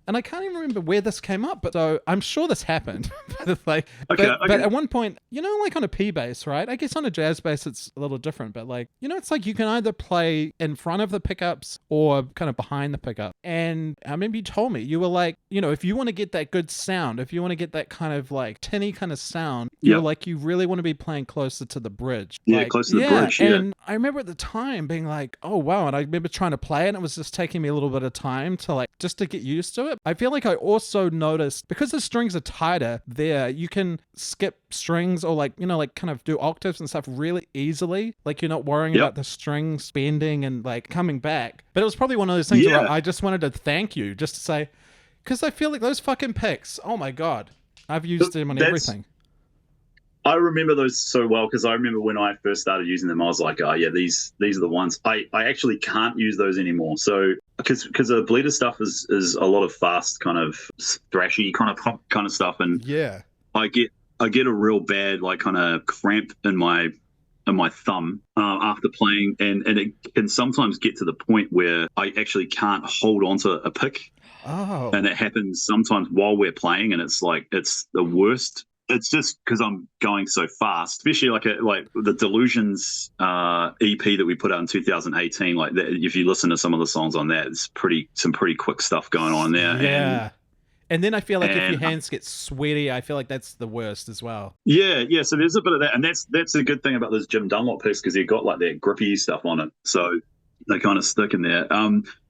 and I can't even remember where this came up, but so I'm sure this happened. But at one point, like on a P bass, right? I guess on a jazz bass it's a little different, but like, it's like you can either play in front of the pickups or kind of behind the pickup. And I remember you told me, you were like, if you want to get that good sound, if you want to get that kind of like tinny kind of sound, you're like, you really want to be playing closer to the bridge. Yeah, like, closer to the bridge. Yeah. And I remember at the time being like, oh wow. And I remember trying to play it, and it was just taking me a little bit of time to like, just to get used to it. I feel like I also noticed because the strings are tighter there, you can skip strings or like, like kind of do octaves and stuff really easily. Like you're not worrying about the strings bending and like coming back. But it was probably one of those things where I just wanted to thank you just to say, because I feel like those fucking picks, oh my God, I've used them on everything. I remember those so well because I remember when I first started using them, I was like, oh yeah, these are the ones. I actually can't use those anymore. So because the bleeder stuff is a lot of fast kind of thrashy kind of pop kind of stuff, and I get a real bad like kind of cramp in my thumb after playing, and it can sometimes get to the point where I actually can't hold onto a pick. Oh. And it happens sometimes while we're playing, and it's like it's the worst. It's just because I'm going so fast, especially like the Delusions EP that we put out in 2018. Like that, if you listen to some of the songs on that, it's some pretty quick stuff going on there. Yeah. And then I feel like if your hands get sweaty, I feel like that's the worst as well. Yeah. So there's a bit of that, and that's a good thing about those Jim Dunlop picks because they've got like that grippy stuff on it, so they kind of stick in there.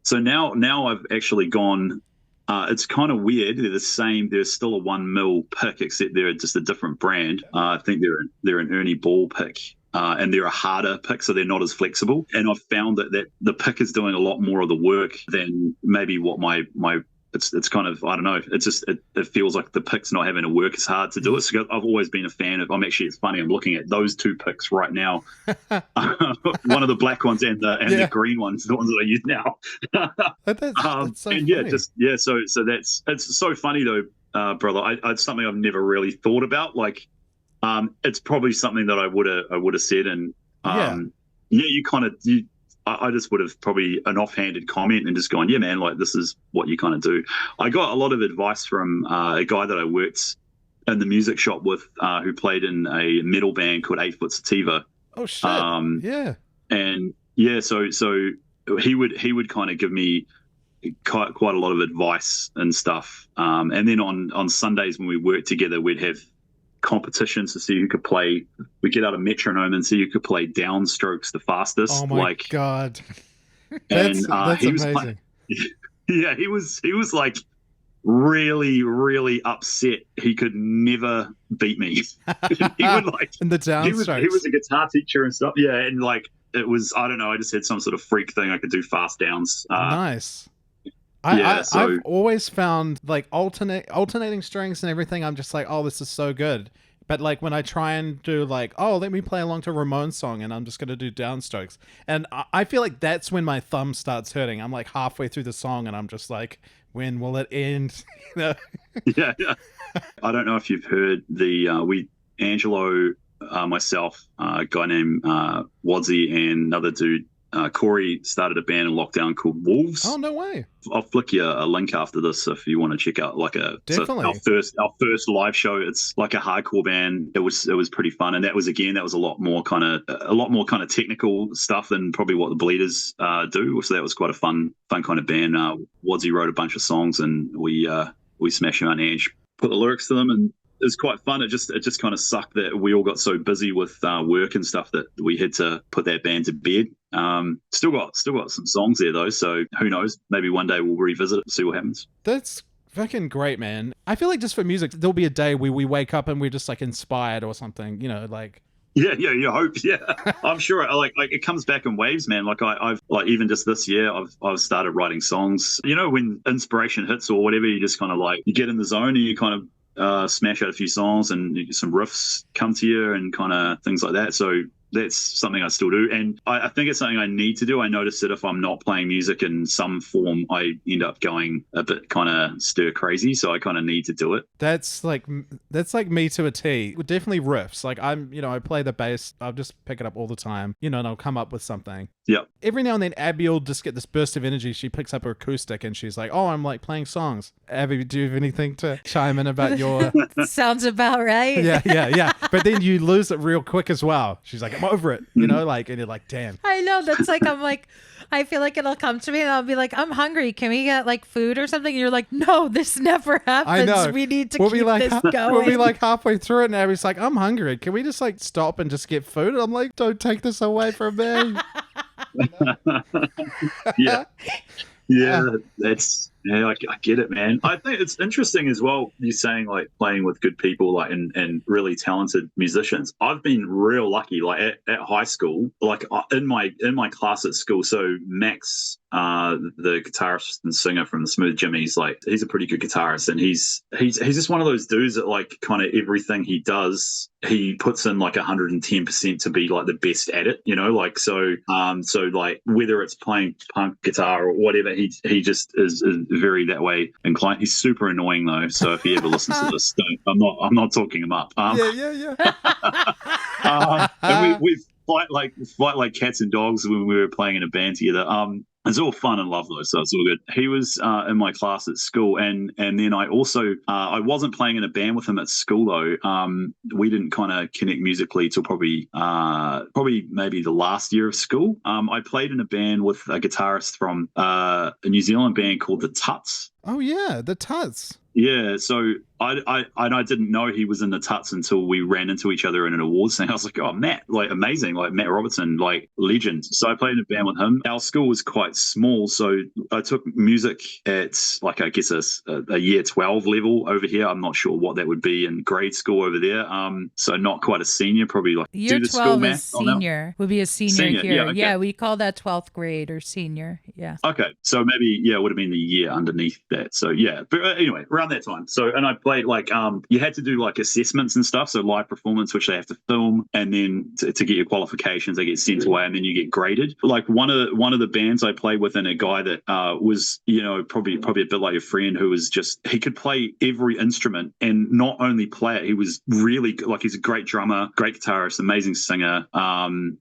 So now I've actually gone. It's kind of weird. They're the same. There's still a 1mm pick, except they're just a different brand. I think they're an Ernie Ball pick, and they're a harder pick, so they're not as flexible. And I've found that the pick is doing a lot more of the work than maybe what my it's kind of, I don't know. It's just it feels like the pick's not having to work as hard to do it. So I've always been a fan of. It's funny. I'm looking at those two picks right now. One of the black ones and the green ones, the ones that I use now. That's so funny. So it's so funny though, brother. It's something I've never really thought about. Like, it's probably something that I would have said, and I just would have probably an offhanded comment and just gone, yeah, man, like this is what you kind of do. I got a lot of advice from a guy that I worked in the music shop with who played in a metal band called 8 Foot Sativa. Oh, shit. And yeah, so he would kind of give me quite a lot of advice and stuff. And then on Sundays when we worked together, we'd have competitions to see who could play. We get out a metronome and see who could play downstrokes the fastest. Oh my God, that's amazing. Yeah, he was like really, really upset he could never beat me. He would like And the downstrokes. he was a guitar teacher and stuff. Yeah, and like it was, I don't know, I just had some sort of freak thing. I could do fast downs. Nice. Yeah, so I've always found like alternating strings and everything. I'm just like, oh, this is so good. But like when I try and do like, oh, let me play along to a Ramones song and I'm just going to do downstrokes. And I feel like that's when my thumb starts hurting. I'm like halfway through the song and I'm just like, when will it end? You know? yeah. I don't know if you've heard Angelo, myself, a guy named Wadzi, and another dude, Corey, started a band in lockdown called Wolves. Oh, no way. I'll flick you a link after this if you want to check out Definitely. our first live show. It's like a hardcore band. It was pretty fun, and that was a lot more kind of technical stuff than probably what the Bleeders do. So that was quite a fun kind of band. Wadzi wrote a bunch of songs, and we smashed them on edge, put the lyrics to them, and it was quite fun. It just kind of sucked that we all got so busy with work and stuff that we had to put that band to bed. Still got some songs there though, so who knows? Maybe one day we'll revisit it, see what happens. That's fucking great, man. I feel like just for music, there'll be a day where we wake up and we're just like inspired or something, you know, like. Yeah, you hope. Yeah, I'm sure. Like it comes back in waves, man. Like I've like even just this year, I've started writing songs. You know, when inspiration hits or whatever, you just kind of like you get in the zone and you kind of smash out a few songs and some riffs come to you and kind of things like that. So that's something I still do. And I think it's something I need to do. I notice that if I'm not playing music in some form, I end up going a bit kind of stir crazy. So I kind of need to do it. That's like me to a T. Definitely riffs. Like I play the bass. I'll just pick it up all the time, and I'll come up with something. Yeah. Every now and then, Abby will just get this burst of energy. She picks up her acoustic and she's like, "Oh, I'm like playing songs." Abby, do you have anything to chime in about your? Sounds about right. Yeah. But then you lose it real quick as well. She's like, "I'm over it," and you're like, "Damn." I know. That's like, I'm like, I feel like it'll come to me and I'll be like, "I'm hungry. Can we get like food or something?" And you're like, "No, this never happens. I know. We need to We'll keep be like, this going." We'll be like halfway through it and Abby's like, "I'm hungry. Can we just like stop and just get food?" And I'm like, "Don't take this away from me." I get it, man. I think it's interesting as well. You're saying like playing with good people, like and really talented musicians. I've been real lucky. Like at high school, like in my class at school. So Max, the guitarist and singer from the Smooth Jimmies, like he's a pretty good guitarist, and he's just one of those dudes that like kind of everything he does, he puts in like 110% to be like the best at it. Like so like whether it's playing punk guitar or whatever, he just is very that way inclined. He's super annoying though, so if he ever listens to this, I'm not talking him up. Yeah. And we fight like cats and dogs when we were playing in a band together. It's all fun and love though, so it's all good. He was in my class at school, and then I also I wasn't playing in a band with him at school though. We didn't kind of connect musically till probably maybe the last year of school. I played in a band with a guitarist from a New Zealand band called the Tuts. Oh yeah, the Tuts. Yeah, so I didn't know he was in the Tuts until we ran into each other in an awards thing. I was like, "Oh, Matt, like amazing, like Matt Robertson, like legend." So I played in a band with him. Our school was quite small, so I took music at like I guess a year 12 level over here. I'm not sure what that would be in grade school over there. So not quite a senior, probably like year do the 12 school is math. senior. Would be a senior here. Yeah, okay. Yeah, we call that 12th grade or senior. Yeah. Okay, so maybe it would have been the year underneath that. So yeah, but anyway, around that time. So and I played like you had to do like assessments and stuff, so live performance, which they have to film, and then to get your qualifications, they get sent away, and then you get graded. Like one of the bands I played with, and a guy that was probably a bit like your friend, who was just he could play every instrument, and not only play it, he was really like he's a great drummer, great guitarist, amazing singer.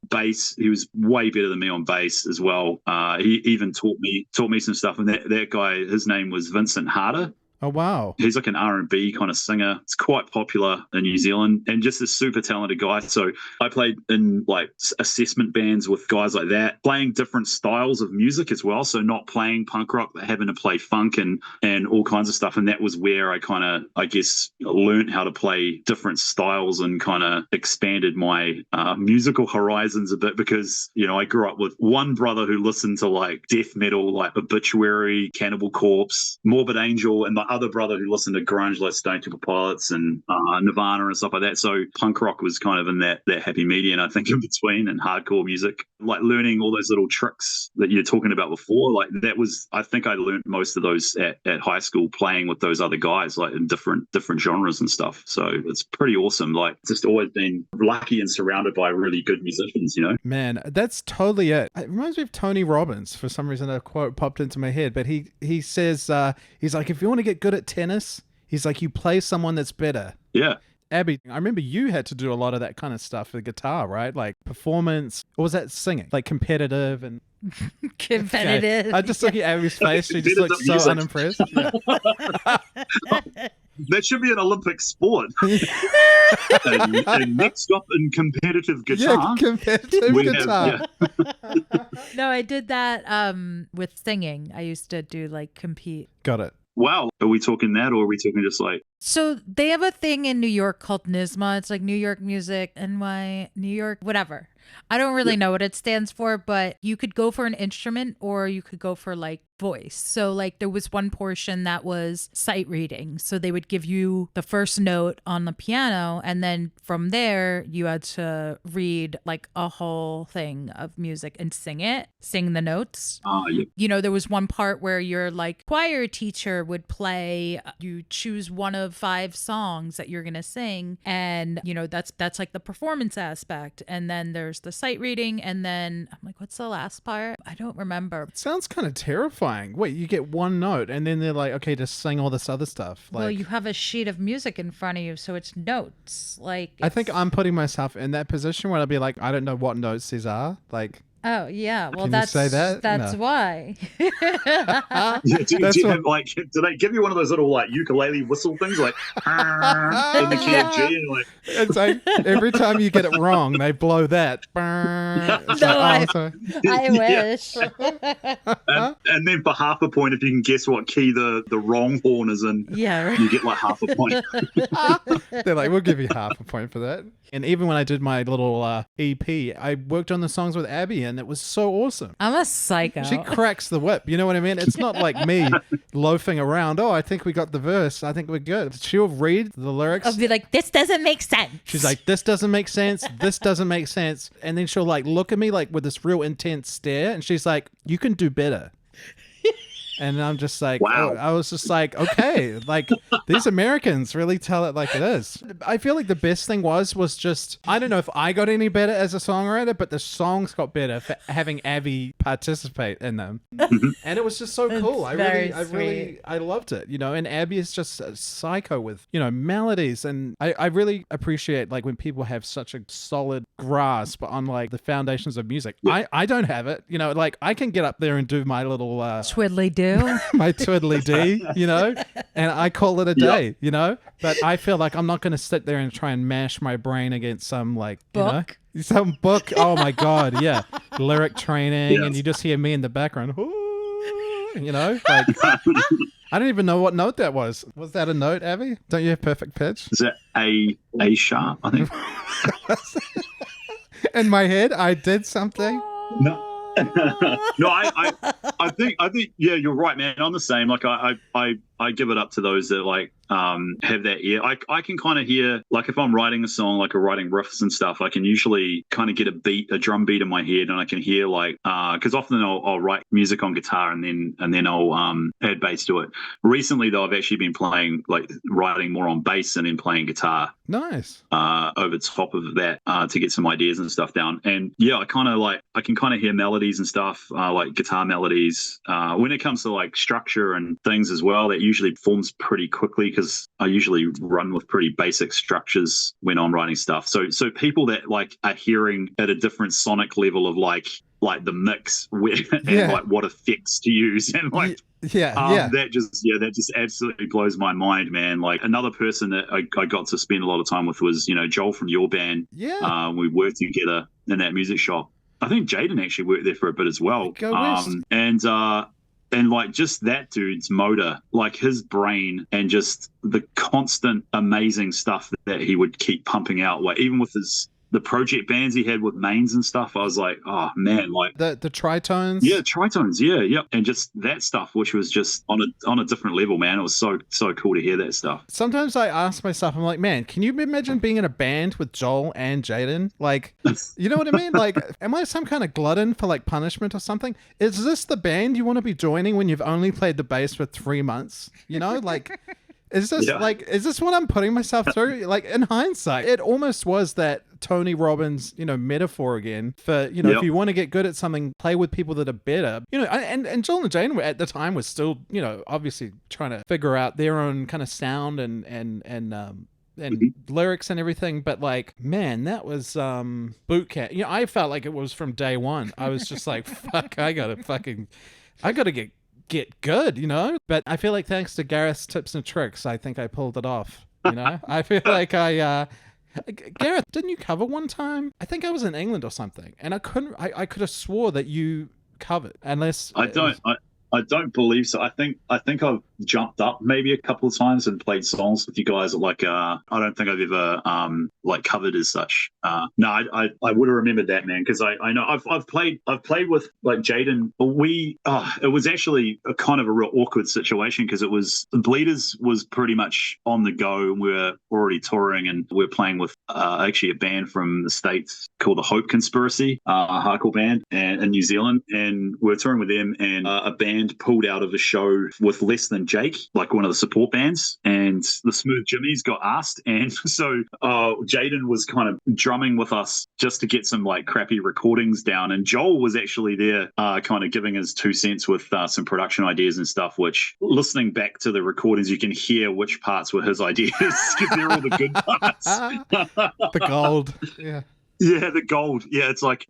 Bass, he was way better than me on bass as well. He even taught me some stuff, and that guy, his name was Vincent Harder. Oh wow! He's like an R&B kind of singer. It's quite popular in New Zealand, and just a super talented guy. So I played in like assessment bands with guys like that, playing different styles of music as well. So not playing punk rock, but having to play funk and all kinds of stuff. And that was where I kind of, I guess, learned how to play different styles and kind of expanded my musical horizons a bit, because I grew up with one brother who listened to like death metal, like Obituary, Cannibal Corpse, Morbid Angel, and other brother who listened to grunge like Stone Temple Pilots and Nirvana and stuff like that. So punk rock was kind of in that happy median, I think, in between, and hardcore music. Like learning all those little tricks that you're talking about before, like that was, I think I learned most of those at high school, playing with those other guys, like in different genres and stuff. So it's pretty awesome. Like just always been lucky and surrounded by really good musicians, Man, that's totally it. It reminds me of Tony Robbins. For some reason, a quote popped into my head, but he says, he's like, if you want to get good at tennis, he's like, you play someone that's better. Yeah. Abby, I remember you had to do a lot of that kind of stuff with guitar, right? Like performance, or was that singing? Like competitive and... Competitive. Okay. I just look at Abby's face. She just looks so music. unimpressed. Yeah. That should be an Olympic sport. and next up in competitive guitar. Yeah, competitive we guitar. No, I did that with singing. I used to do like compete. Got it. Wow. Are we talking that, or are we talking just like... So they have a thing in New York called NYSMA. It's like New York Music, NY, New York, whatever. I don't really know what it stands for, but you could go for an instrument or you could go for like voice. So like there was one portion that was sight reading. So they would give you the first note on the piano, and then from there you had to read like a whole thing of music and sing the notes. Yeah. There was one part where your like choir teacher would play, you choose one of 5 songs that you're going to sing. And, that's like the performance aspect. And then there's the sight reading. And then I'm like, what's the last part? I don't remember. It sounds kind of terrifying. Wait, you get one note and then they're like, okay, just sing all this other stuff. Like, well, you have a sheet of music in front of you, so it's notes. Like I think I'm putting myself in that position where I'll be like, I don't know what notes these are. Like, oh yeah, well Can you that's say that? that's No. why. Yeah, do you have, like, do they give you one of those little like ukulele whistle things, like in the key of G, and like... it's like every time you get it wrong, they blow that. It's No, like, oh, sorry. I wish. and then for half a point, if you can guess what key the wrong horn is in, Yeah, right. you get like half a point. They're like, we'll give you half a point for that. And even when I did my little EP, I worked on the songs with Abby, and it was so awesome. I'm a psycho. She cracks the whip. You know what I mean? It's not like me loafing around. Oh, I think we got the verse. I think we're good. She'll read the lyrics. I'll be like, this doesn't make sense. She's like, this doesn't make sense. This doesn't make sense. And then she'll like look at me like with this real intense stare. And she's like, you can do better. And I'm just like, Wow. I was just like, okay, like these Americans really tell it like it is. I feel like the best thing was just, I don't know if I got any better as a songwriter, but the songs got better for having Abby participate in them. And it was just so cool. I loved it, and Abby is just a psycho with, melodies. And I really appreciate like when people have such a solid grasp on like the foundations of music. I don't have it, like I can get up there and do my little, Twiddly do. my twiddly D, and I call it a day, but I feel like I'm not going to sit there and try and mash my brain against some like, Book? some book. Oh my God. Yeah. Lyric training. Yes. And you just hear me in the background, like, I don't even know what note that was. Was that a note, Abby? Don't you have perfect pitch? Is that A sharp? I think. In my head, I did something. No. No, I think yeah, you're right, man. I'm the same. Like I give it up to those that like have that ear. I can kind of hear, like if I'm writing a song, like or writing riffs and stuff, I can usually kind of get a drum beat in my head, and I can hear like because often I'll write music on guitar and then I'll add bass to it. Recently though, I've actually been writing more on bass and then playing guitar. Nice. Over top of that to get some ideas and stuff down. And yeah, I can kind of hear melodies and stuff, like guitar melodies. When it comes to like structure and things as well, that usually forms pretty quickly because I usually run with pretty basic structures when I'm writing stuff. So people that like are hearing at a different sonic level of like the mix and like what effects to use and like that just absolutely blows my mind, man. Like another person that I got to spend a lot of time with was Joel from your band. We worked together in that music shop. I think Jaden actually worked there for a bit as well. And like just that dude's motor, like his brain and just the constant amazing stuff that he would keep pumping out, like even with his the project bands he had with mains and stuff. I was like, oh man, like The tritones. yeah, tritones, yeah, and just that stuff, which was just on a different level, man. It was so cool to hear that stuff. Sometimes I ask myself, I'm like, man, can you imagine being in a band with Joel and Jaden? Like, you know what I mean? Like, am I some kind of glutton for like punishment or something? Is this the band you want to be joining when you've only played the bass for 3 months? You know, like, is this is this what I'm putting myself through? Like, in hindsight, it almost was that Tony Robbins, metaphor again for, if you want to get good at something, play with people that are better. And Joel and Jane at the time was still, obviously trying to figure out their own kind of sound and lyrics and everything, but like, man, that was boot camp. I felt like it was from day one. I was just like, fuck, I gotta get good, but I feel like thanks to Gareth's tips and tricks, I think I pulled it off. I feel like Gareth, didn't you cover one time? I think I was in England or something, and I could have swore that you covered, unless I don't believe so. I think I've jumped up maybe a couple of times and played songs with you guys. Like I don't think I've ever like covered as such. No, I would have remembered that, man, because I know I've played with like Jaden. It was actually a kind of a real awkward situation because it was Bleeders was pretty much on the go. We were already touring and we are playing with actually a band from the States called the Hope Conspiracy, a hardcore band, and in New Zealand, and we were touring with them, and a band pulled out of a show with Less Than Jake, like one of the support bands, and the Smooth Jimmies got asked, and so Jaden was kind of drumming with us just to get some like crappy recordings down, and Joel was actually there kind of giving his 2 cents with some production ideas and stuff, which listening back to the recordings you can hear which parts were his ideas because they're all the good parts. The gold. Yeah, the gold. Yeah, it's like,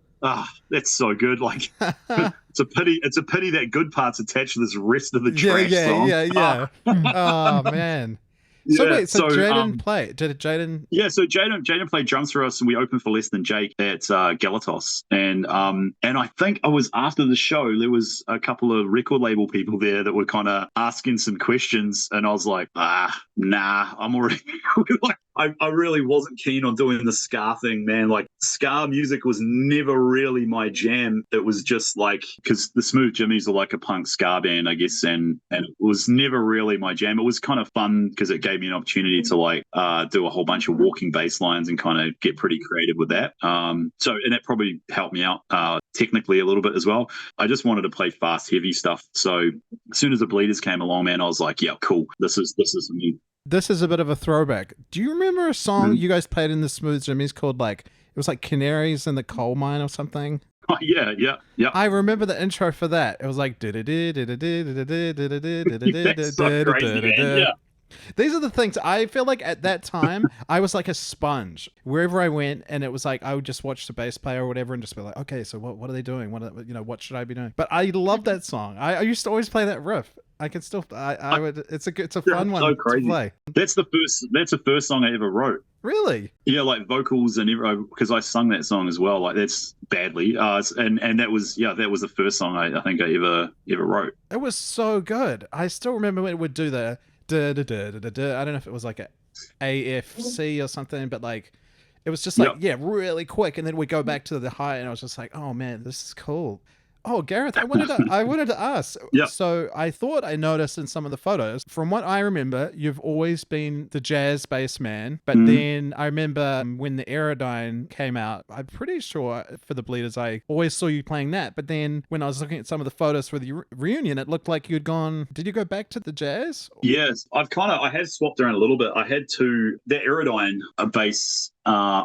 that's so good. Like, it's a pity that good part's attached to this rest of the trash song. Yeah. Oh man. So wait, so Jaden played. Did Jaden? Yeah, so Jaden played drums for us, and we opened for Less Than Jake at Galatos, and I think I was after the show. There was a couple of record label people there that were kind of asking some questions, and I was like, nah, I'm already like, I really wasn't keen on doing the ska thing, man. Like, ska music was never really my jam. It was just like, because the Smooth Jimmies are like a punk ska band, I guess, and it was never really my jam. It was kind of fun because it gave me an opportunity to like do a whole bunch of walking bass lines and kind of get pretty creative with that. And that probably helped me out technically a little bit as well. I just wanted to play fast, heavy stuff. So as soon as the Bleeders came along, man, I was like, yeah, cool. This is me. This is a bit of a throwback. Do you remember a song you guys played in the Smooth Jimmies called like, it was like Canaries in the Coal Mine or something? Oh, yeah. I remember the intro for that. It was like that's so crazy, man. Yeah. These are the things I feel like at that time I was like a sponge wherever I went, and it was like I would just watch the bass player or whatever and just be like, okay, so what are they doing? What should I be doing? But I love that song. I used to always play that riff. I can still I would. It's a fun one to play. That's the first song I ever wrote. Really? Yeah, like vocals and because I sung that song as well. Like, that's badly. And that was the first song I think I ever wrote. It was so good. I still remember when it would do the da da da da da. I don't know if it was like a AFC or something, but like it was just like really quick, and then we go back to the high, and I was just like, oh man, this is cool. Oh, Gareth, I wanted to ask. Yeah. So I thought I noticed in some of the photos, from what I remember, you've always been the jazz bass man. But then I remember when the Aerodyne came out, I'm pretty sure for the Bleeders, I always saw you playing that. But then when I was looking at some of the photos for the reunion, it looked like you'd gone. Did you go back to the jazz? Yes, I had swapped around a little bit. I had to the Aerodyne bass. I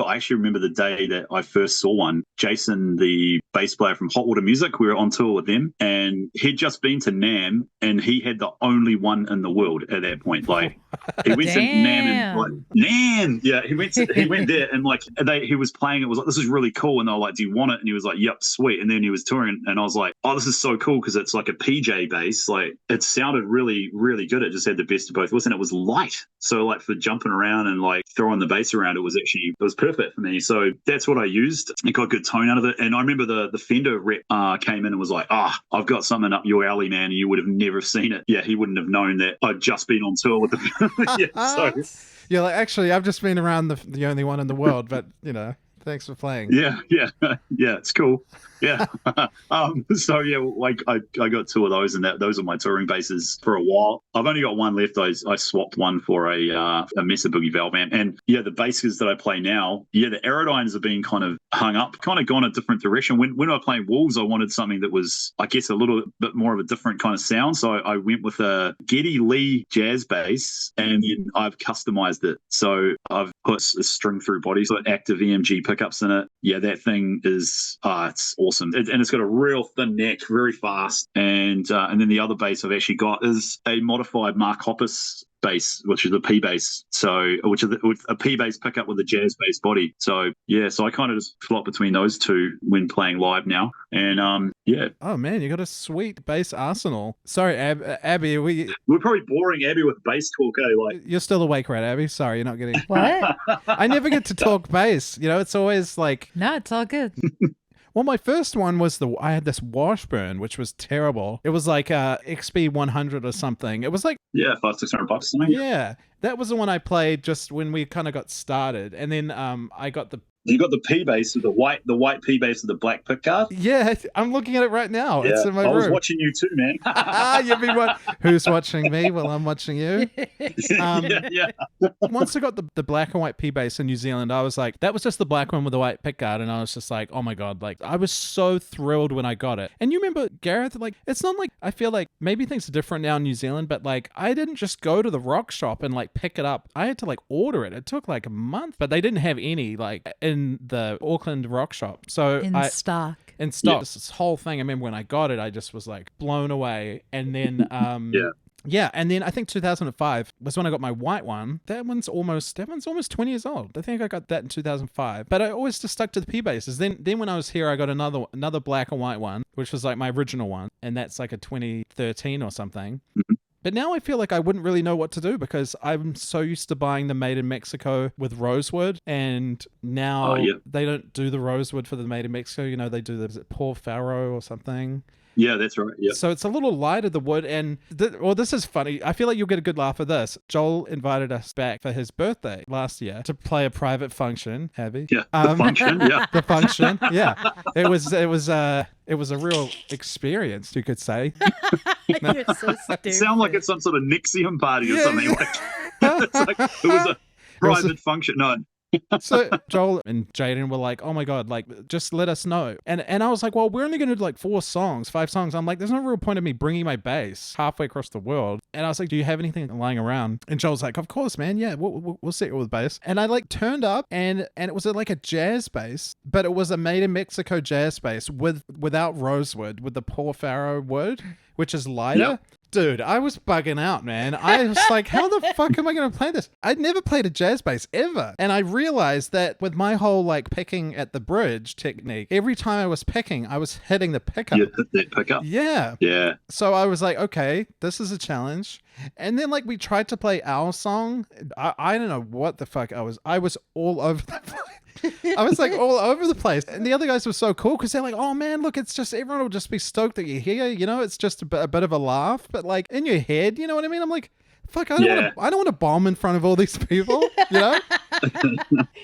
actually remember the day that I first saw one. Jason, the bass player from Hot Water Music, we were on tour with them, and he'd just been to NAMM, and he had the only one in the world at that point. Like, he went to NAMM and like, NAMM! Yeah, he went there, and like he was playing. It was like, this is really cool, and they were like, do you want it? And he was like, yep, sweet. And then he was touring, and I was like, oh, this is so cool because it's like a PJ bass. Like, it sounded really, really good. It just had the best of both worlds, and it was light. So like for jumping around and like throwing the bass around, it it was perfect for me. So that's what I used. It got good tone out of it. And I remember the Fender rep came in and was like, I've got something up your alley, man. And you would have never seen it. Yeah, he wouldn't have known that I'd just been on tour with the yeah, so You're like, actually, I've just been around the only one in the world, but thanks for playing. yeah, it's cool. Yeah. So yeah, like I got 2 of those, and those are my touring basses for a while. I've only got one left. I swapped one for a Mesa Boogie valve amp, and yeah, the basses that I play now, yeah, the Aerodynes have been kind of hung up, kind of gone a different direction. When I was playing Wolves, I wanted something that was, I guess, a little bit more of a different kind of sound. So I went with a Geddy Lee jazz bass, and then I've customized it. So I've put a string through body, so active EMG pickups in it. Yeah, that thing is it's awesome, and it's got a real thin neck, very fast. And then the other bass I've actually got is a modified Mark Hoppus bass, which is a P bass, which is a P bass pickup with a jazz bass body. So yeah, so I kind of just flop between those two when playing live now. And yeah. Oh man, you got a sweet bass arsenal. Sorry, Abby, we're probably boring Abby with bass talk, Like you're still awake, right, Abby? Sorry, you're not getting. What? I never get to talk bass. It's always like. No, it's all good. Well, my first one was I had this Washburn, which was terrible. It was like XB 100 or something. It was like $500-600 or something. Yeah, that was the one I played just when we kind of got started, and then I got the. You got the P bass with the white P bass with the black pickguard. Yeah, I'm looking at it right now. Yeah, it's in my room. I was watching you too, man. You've been who's watching me? Well, I'm watching you. Yeah. Once I got the black and white P bass in New Zealand, I was like, that was just the black one with the white pickguard, and I was just like, oh my god, like I was so thrilled when I got it. And you remember, Gareth, like it's not like I feel like maybe things are different now in New Zealand, but like I didn't just go to the rock shop and like pick it up. I had to like order it. It took like a month, but they didn't have any like in the Auckland rock shop. So in stock. Yeah. This whole thing, I remember when I got it, I just was like blown away. And then yeah, and then I think 2005 was when I got my white one. That one's almost 20 years old. I think I got that in 2005. But I always just stuck to the P basses. Then when I was here, I got another black and white one, which was like my original one, and that's like a 2013 or something. Mm-hmm. But now I feel like I wouldn't really know what to do because I'm so used to buying them made in Mexico with rosewood, and now they don't do the rosewood for the made in Mexico. They do is it Paul Farrow or something. Yeah, that's right. Yeah. So it's a little lighter, the wood. And this is funny. I feel like you'll get a good laugh at this. Joel invited us back for his birthday last year to play a private function. Abby. Yeah. The function. Yeah. The function. Yeah. It was a real experience, you could say. You're so stupid. It sounds like it's some sort of Nixium party or something. Yeah. It's like it was a private function. No. So Joel and Jaden were like, oh my god, like just let us know. And I was like, well, we're only going to do like 5 songs. I'm like, there's no real point of me bringing my bass halfway across the world. And I was like, do you have anything lying around? And Joel's like, of course, man. Yeah, we'll set you with bass. And I like turned up and it was like a jazz bass, but it was a made in Mexico jazz bass without rosewood, with the Paul Farrow wood, which is lighter. Yep. Dude, I was bugging out, man. I was like, how the fuck am I going to play this? I'd never played a jazz bass ever. And I realized that with my whole like picking at the bridge technique, every time I was picking, I was hitting the pickup. You hit that pickup? Yeah. Yeah. So I was like, okay, this is a challenge. And then like we tried to play our song. I don't know what the fuck I was all over the place. I was like all over the place, and the other guys were so cool because they're like, oh man, look, it's just everyone will just be stoked that you're here, it's just a bit of a laugh, but like in your head, you know what I mean? I'm like, fuck, I don't want to bomb in front of all these people,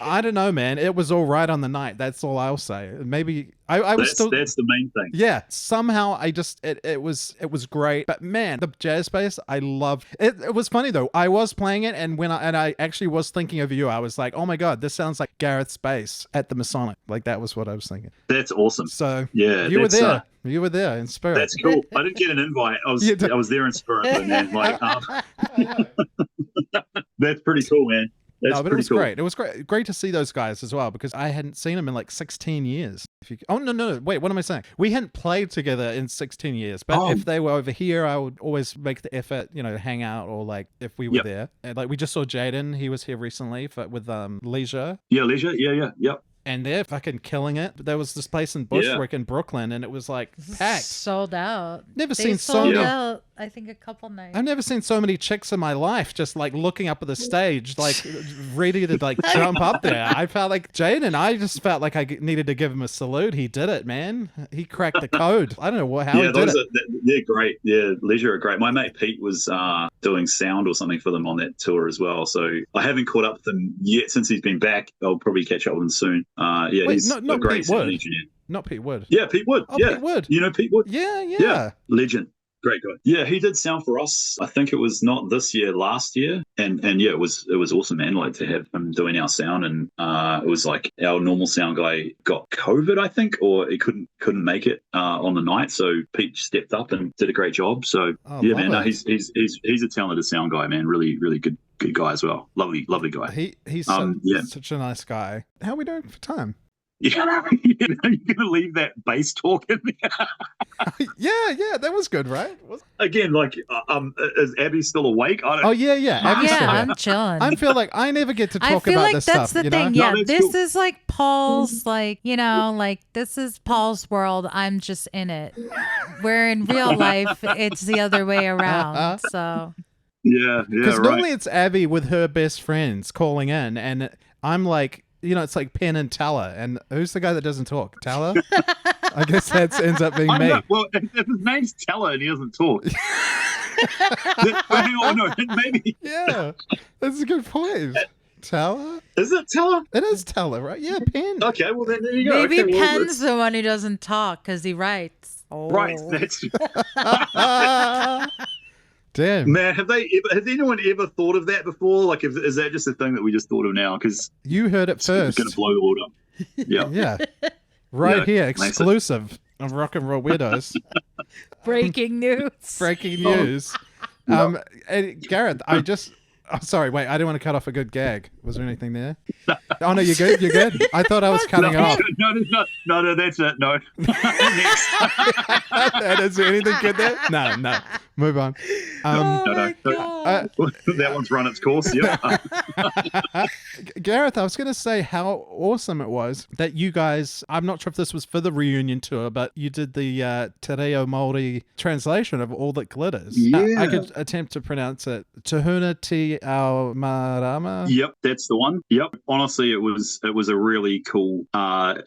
I don't know, man. It was all right on the night. That's all I'll say. Maybe that's the main thing. Yeah, somehow I just it was great. But man, the jazz bass, I love it. It was funny though. I was playing it, and I actually was thinking of you. I was like, oh my god, this sounds like Gareth's bass at the Masonic. Like that was what I was thinking. That's awesome. So yeah, you were there. You were there in spirit. That's cool. I didn't get an invite. I was there in spirit, though, man. Like, that's pretty cool, man. But it was cool. Great. It was great to see those guys as well, because I hadn't seen them in like 16 years. No. Wait, what am I saying? We hadn't played together in 16 years, but if they were over here, I would always make the effort, hang out, or like if we were there. And, like we just saw Jaden. He was here recently with Leisure. Yeah, Leisure. Yeah. Yep. And they're fucking killing it. There was this place in Bushwick in Brooklyn, and it was like packed. Sold out. Never seen so many. Out I think a couple nights. I've never seen so many chicks in my life just like looking up at the stage, like ready to like jump up there. I felt like Jade and I just felt like I needed to give him a salute. He did it, man. He cracked the code. I don't know how he did it. They're great. Yeah, Leisure are great. My mate Pete was doing sound or something for them on that tour as well. So I haven't caught up with him yet since he's been back. I'll probably catch up with him soon. Wait, he's not a great Pete sound Wood. engineer. Not Pete Wood. Yeah, Pete Wood. Oh, Yeah. Pete Wood. You know Pete Wood? Yeah. Legend. Great guy. Yeah, he did sound for us. I think it was not this year, last year. And yeah, it was awesome, man. Like to have him doing our sound, and it was like our normal sound guy got COVID, I think, or he couldn't make it on the night. So Pete stepped up and did a great job. So yeah, man, no, he's a talented sound guy, man. Really, really good guy as well. Lovely guy. He's such a nice guy. How are we doing for time? Yeah, you're gonna leave that bass talk in there. yeah, that was good, right? Again, like, is Abby still awake? I don't. Oh yeah. Abby's still here. I'm chilling. I feel like I never get to I talk feel about like this that's stuff. the thing. Yeah, No, that's this cool. is like Paul's, like, you know, like this is Paul's world. I'm just in it. Where in real life, it's the other way around. So. Yeah, Because right. normally it's Abby with her best friends calling in, and I'm like, you know, it's like Penn and Teller, and who's the guy that doesn't talk? Teller? I guess that ends up being me. Well, if his name's Teller and he doesn't talk. Maybe. Yeah, that's a good point. Teller? Is it Teller? It is Teller, right? Yeah, Penn. Okay, well then there you go. Maybe okay, well, Penn's the one who doesn't talk because he writes. Oh. right. That's Damn. man. Has anyone ever thought of that before? Like, is that just a thing that we just thought of now? Because You heard it it's first. going to blow the world up. Yeah. Yeah. Right Yeah, here, amazing. exclusive of Rock and Roll Weirdos. Breaking news. Breaking news. And Gareth, sorry, wait, I didn't want to cut off a good gag. Was there anything there? Oh, no, you're good? You're good? I thought I was cutting off. No, that's it. No. Next. Is there anything good there? No. Move on. That one's run its course. Yeah. Gareth, I was going to say how awesome it was that you guys, I'm not sure if this was for the reunion tour, but you did the Te Ao Māori translation of All That Glitters. Yeah. I could attempt to pronounce it. Tahuna Te Ao Mārama. Yep, that's the one. Yep. Honestly, it was a really cool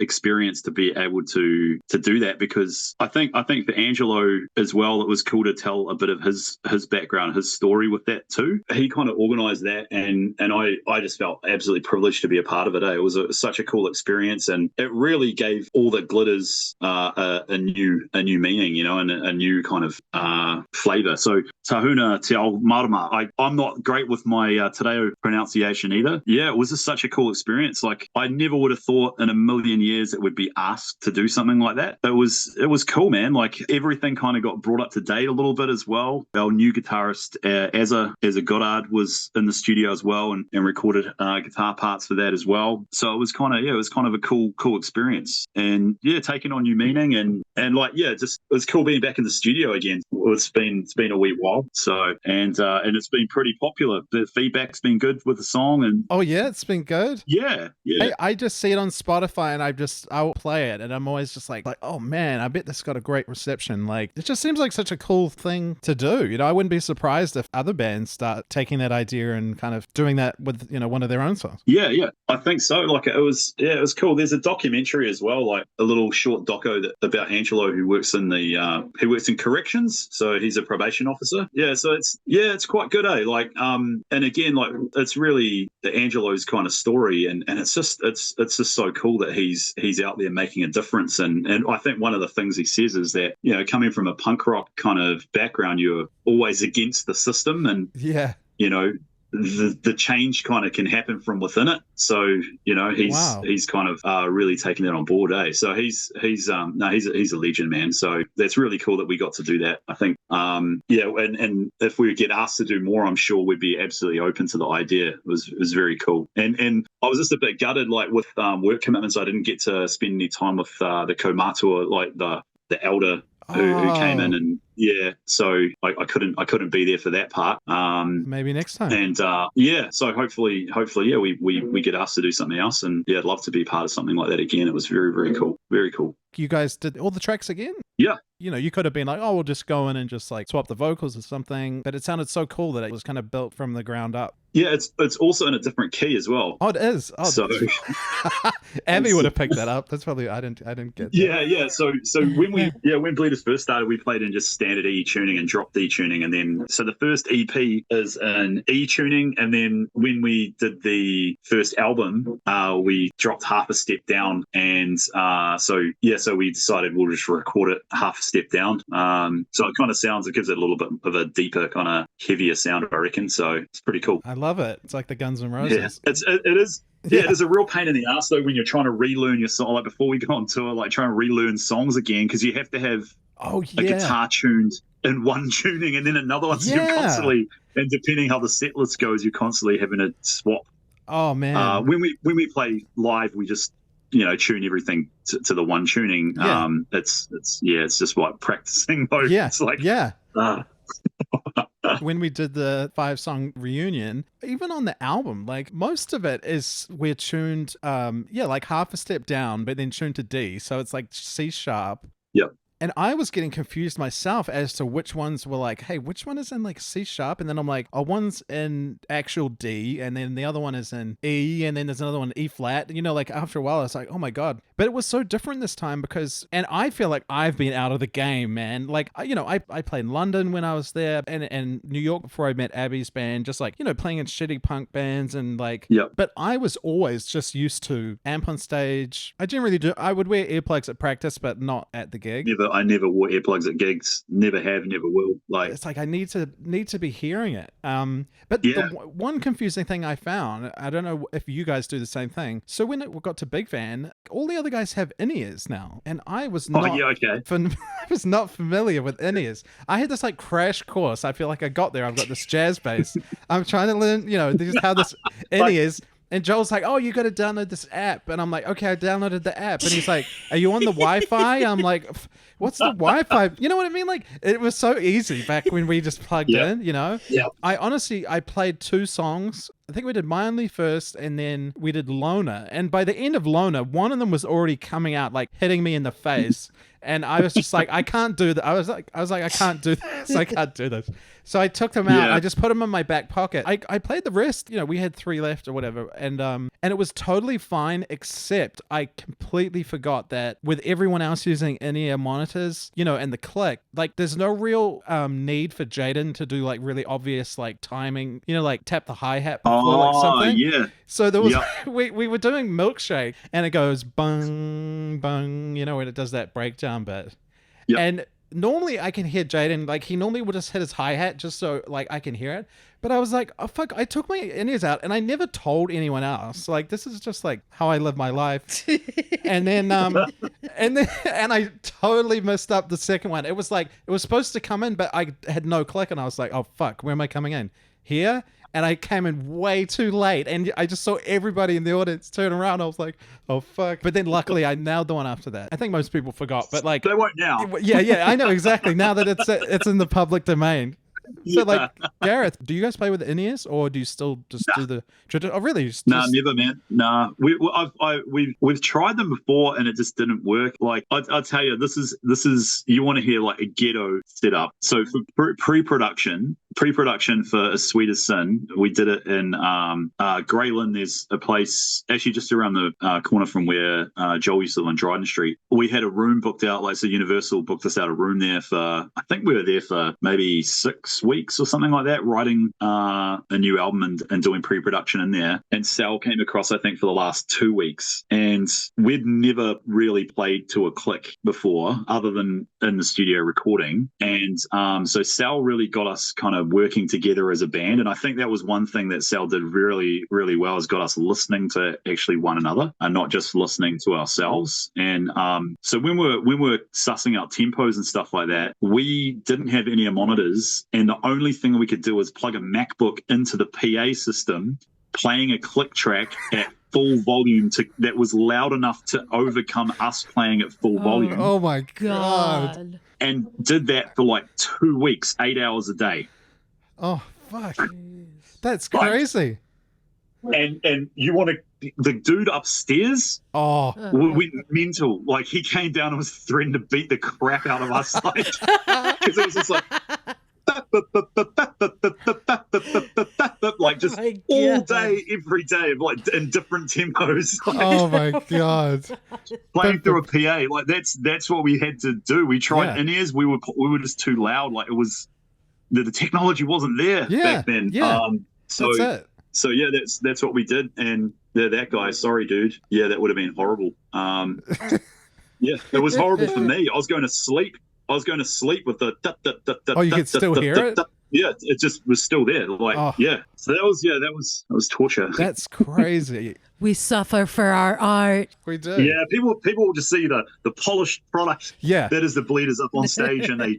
experience to be able to do that, because I think for Angelo as well, it was cool to tell a bit of his background, his story with that too. He kind of organised that, and I just felt absolutely privileged to be a part of it. It was such a cool experience, and it really gave All That Glitters a new meaning, you know, and a new kind of flavour. So Tahuna Te Ao Mārama. I'm not great with my Te Reo pronunciation either. Yeah, it was just such a cool experience. Like, I never would have thought in a million years it would be asked to do something like that. It was cool, man. Like, everything kind of got brought up to date a little bit as well. Our new guitarist Asa Goddard was in the studio as well, and recorded guitar parts for that as well. So it was kind of a cool experience, and yeah, taking on new meaning, and like, yeah, just it was cool being back in the studio again. It's been a wee while, so and it's been pretty popular. The feedback's been good with the song, and Oh yeah, it's been good. yeah. I just see it on Spotify, and I'll play it, and I'm always just like, oh man, I bet this got a great reception. Like, it just seems like such a cool thing to do. You know, I wouldn't be surprised if other bands start taking that idea and kind of doing that with, you know, one of their own songs. Yeah, I think so. Like, it was cool. There's a documentary as well, like a little short doco about Angelo, who works in corrections. So he's a probation officer. Yeah, so it's quite good, eh? Like, and again, like, it's really Angelo's kind of story, and it's just so cool that he's out there making a difference. And I think one of the things he says is that, you know, coming from a punk rock kind of background, you're always against the system, and Yeah. you know, the change kind of can happen from within it. So, you know, he's kind of really taking that on board, eh? So he's a legend, man. So that's really cool that we got to do that. I think, and if we get asked to do more, I'm sure we'd be absolutely open to the idea. It was very cool. And I was just a bit gutted, like, with work commitments, I didn't get to spend any time with the kaumatua, like the elder who came in and yeah, so I couldn't be there for that part. Maybe next time. And so hopefully, yeah, we get asked to do something else, and yeah, I'd love to be part of something like that again. It was very, very cool, very cool. You guys did all the tracks again? Yeah. You know, you could have been like, oh, we'll just go in and just like swap the vocals or something, but it sounded so cool that it was kind of built from the ground up. Yeah, it's also in a different key as well. Oh, it is. Oh, so Abby would have picked that up. That's probably I didn't get that. Yeah. So when Bleeders first started, we played in just standard E tuning and drop D tuning, and then so the first EP is in E tuning, and then when we did the first album, we dropped half a step down, and so we decided we'll just record it half a step down. So it kind of it gives it a little bit of a deeper, kind of heavier sound, I reckon. So it's pretty cool. I love it. It's like the Guns N' Roses. Yeah, it is. Yeah, it is a real pain in the ass though when you're trying to relearn your song. Like before we go on tour, like trying to relearn songs again, because you have to have a guitar tuned in one tuning and then another one. So you're constantly, and depending how the set list goes, you're constantly having to swap. Oh man. When we play live, we just tune everything to the one tuning. Yeah. It's just like practicing mode. Yeah. It's like when we did the 5-song reunion, even on the album, like most of it is we're tuned like half a step down, but then tuned to D, so it's like C sharp. Yep. And I was getting confused myself as to which ones were like, hey, which one is in like C sharp? And then I'm like, oh, one's in actual D, and then the other one is in E, and then there's another one E flat. Like after a while, I was like, oh my God. But it was so different this time and I feel like I've been out of the game, man. Like, I played in London when I was there and New York before I met Abby's band, just like, playing in shitty punk bands and like, but I was always just used to amp on stage. I would wear earplugs at practice, but not at the gig. I never wore earplugs at gigs. Never have, never will. Like it's like I need to be hearing it. But the one confusing thing I found, I don't know if you guys do the same thing. So when it got to Big Van, all the other guys have in-ears now, and I was not. I was not familiar with in-ears. I had this like crash course. I feel like I got there. I've got this jazz bass. I'm trying to learn. This is how this in-ears. And Joel's like, oh, you got to download this app. And I'm like, okay, I downloaded the app. And he's like, are you on the Wi-Fi? I'm like, what's the Wi-Fi? You know what I mean? Like, it was so easy back when we just plugged in, Yeah. I played 2 songs. I think we did My Only first, and then we did Loner. And by the end of Loner, one of them was already coming out, like hitting me in the face. And I was just like, I can't do that. I was like, I can't do this. I can't do this. So I took them out. I just put them in my back pocket. I played the rest. We had 3 left or whatever. And it was totally fine, except I completely forgot that with everyone else using in-ear monitors, and the click, like there's no real need for Jaden to do like really obvious like timing, like tap the hi-hat before like something. Yeah. So there was we were doing Milkshake and it goes bung bung, when it does that breakdown bit. Yep. And normally I can hear Jaden, like he normally would just hit his hi-hat just so like I can hear it. But I was like, oh fuck, I took my in-ears out and I never told anyone else. Like this is just like how I live my life. and I totally messed up the second one. It was like it was supposed to come in, but I had no click and I was like, oh fuck, where am I coming in? Here? And I came in way too late, and I just saw everybody in the audience turn around. I was like, "Oh fuck!" But then, luckily, I nailed the one after that. I think most people forgot, but like they won't now. Yeah, I know exactly now that it's in the public domain. So, like, Gareth, do you guys play with in-ears, or do you still just do the traditional? Oh, really? Never, man. Nah, we've tried them before, and it just didn't work. Like, I'll tell you, this is you want to hear like a ghetto setup. So for pre-production for As Sweet as Sin, we did it in Greyland. There's a place actually just around the corner from where Joel used to live on Dryden Street. We had a room booked out, like so Universal booked us out a room there for, I think we were there for maybe 6 weeks or something like that, writing a new album and doing pre-production in there. And Sal came across, I think, for the last 2 weeks, and we'd never really played to a click before other than in the studio recording. And so Sal really got us kind of working together as a band, and I think that was one thing that Sal did really, really well, is got us listening to actually one another and not just listening to ourselves. And so when we're sussing out tempos and stuff like that, we didn't have any monitors, and the only thing we could do was plug a MacBook into the PA system, playing a click track at full volume that was loud enough to overcome us playing at full volume. Oh my God. and did that for like 2 weeks, 8 hours a day. Oh, fuck. That's crazy. And you want to, the dude upstairs Oh, went mental. Like, he came down and was threatening to beat the crap out of us. Like, because it was just like, like just my all God. day, every day, like in different tempos. Like, oh my God. playing through a PA, like that's what we had to do. We tried Yeah. in-ears, we were just too loud. Like, it was the technology wasn't there back then. Yeah. So That's it. so yeah, that's what we did. And that guy, sorry dude, yeah, that would have been horrible. Yeah, it was horrible for me. I was going to sleep with the Oh, you could still hear it? Yeah, it just was still there. Like, Oh. yeah. So that was torture. That's crazy. We suffer for our art. We do. Yeah, people will just see the polished product Yeah. that is the bleeders up on stage, and they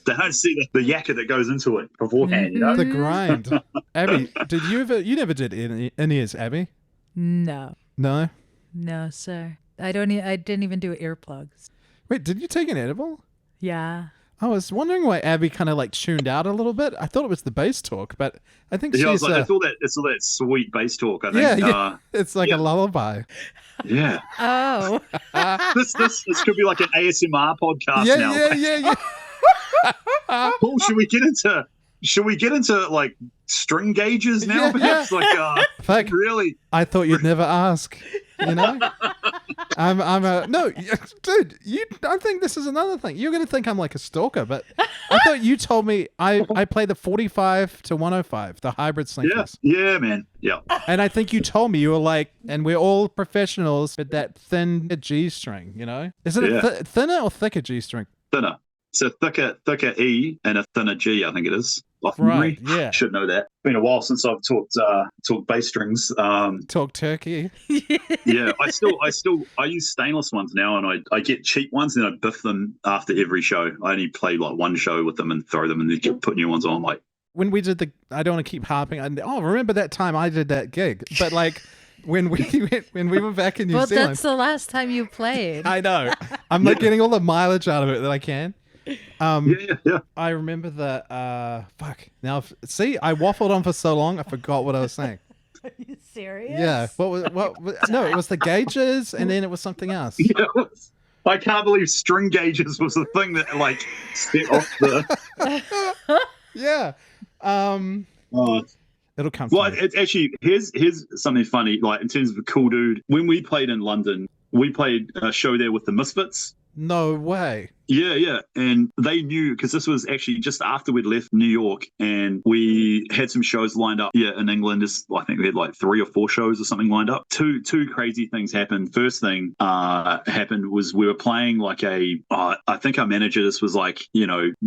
don't see the yakka that goes into it beforehand. You know, The grind. Abby, you never did in-ears, Abby? No. No? No, sir. I didn't even do earplugs. Wait, did you take an edible? Yeah. I was wondering why Abby kind of like tuned out a little bit. I thought it was the bass talk, but I think yeah, I was she's like, it's all that sweet bass talk. I think. yeah. It's like a lullaby. Yeah. Oh. This could be like an ASMR podcast now. Yeah. Paul, should we get into like string gauges now? Yeah, Perhaps Fuck. really. I thought you'd never ask. You know, no, dude. I think this is another thing. You're gonna think I'm like a stalker, but I thought you told me I play the 45 to 105, the hybrid slinkers. Yeah, man. Yeah. And I think you told me you were like, and we're all professionals with that thin G string. You know, is it a thinner or thicker G string? Thinner. So thicker E and a thinner G, I think it is. Off Right, memory. yeah. Should know that. Been a while since I've talked bass strings. Talk turkey. Yeah, I use stainless ones now, and I get cheap ones and I biff them after every show. I only play like one show with them and throw them, and then put new ones on. Like, When we did I don't want to keep harping. Remember that time I did that gig? But like when we were back in New Well, Zealand. that's the last time you played. I know. I'm like getting all the mileage out of it that I can. yeah. I remember the Now, see, I waffled on for so long, I forgot what I was saying. Are you serious? Yeah. No, it was the gauges, and then it was something else. Yeah, I can't believe string gauges was the thing that like set off the. Yeah. It'll come. Well, to me. it's actually here's something funny. Like, in terms of a cool dude, when we played in London, we played a show there with the Misfits. No way. Yeah. And they knew, because this was actually just after we'd left New York, and we had some shows lined up in England. I think we had like 3 or 4 shows or something lined up. Two crazy things happened. First thing happened was we were playing like I think our manager just was like,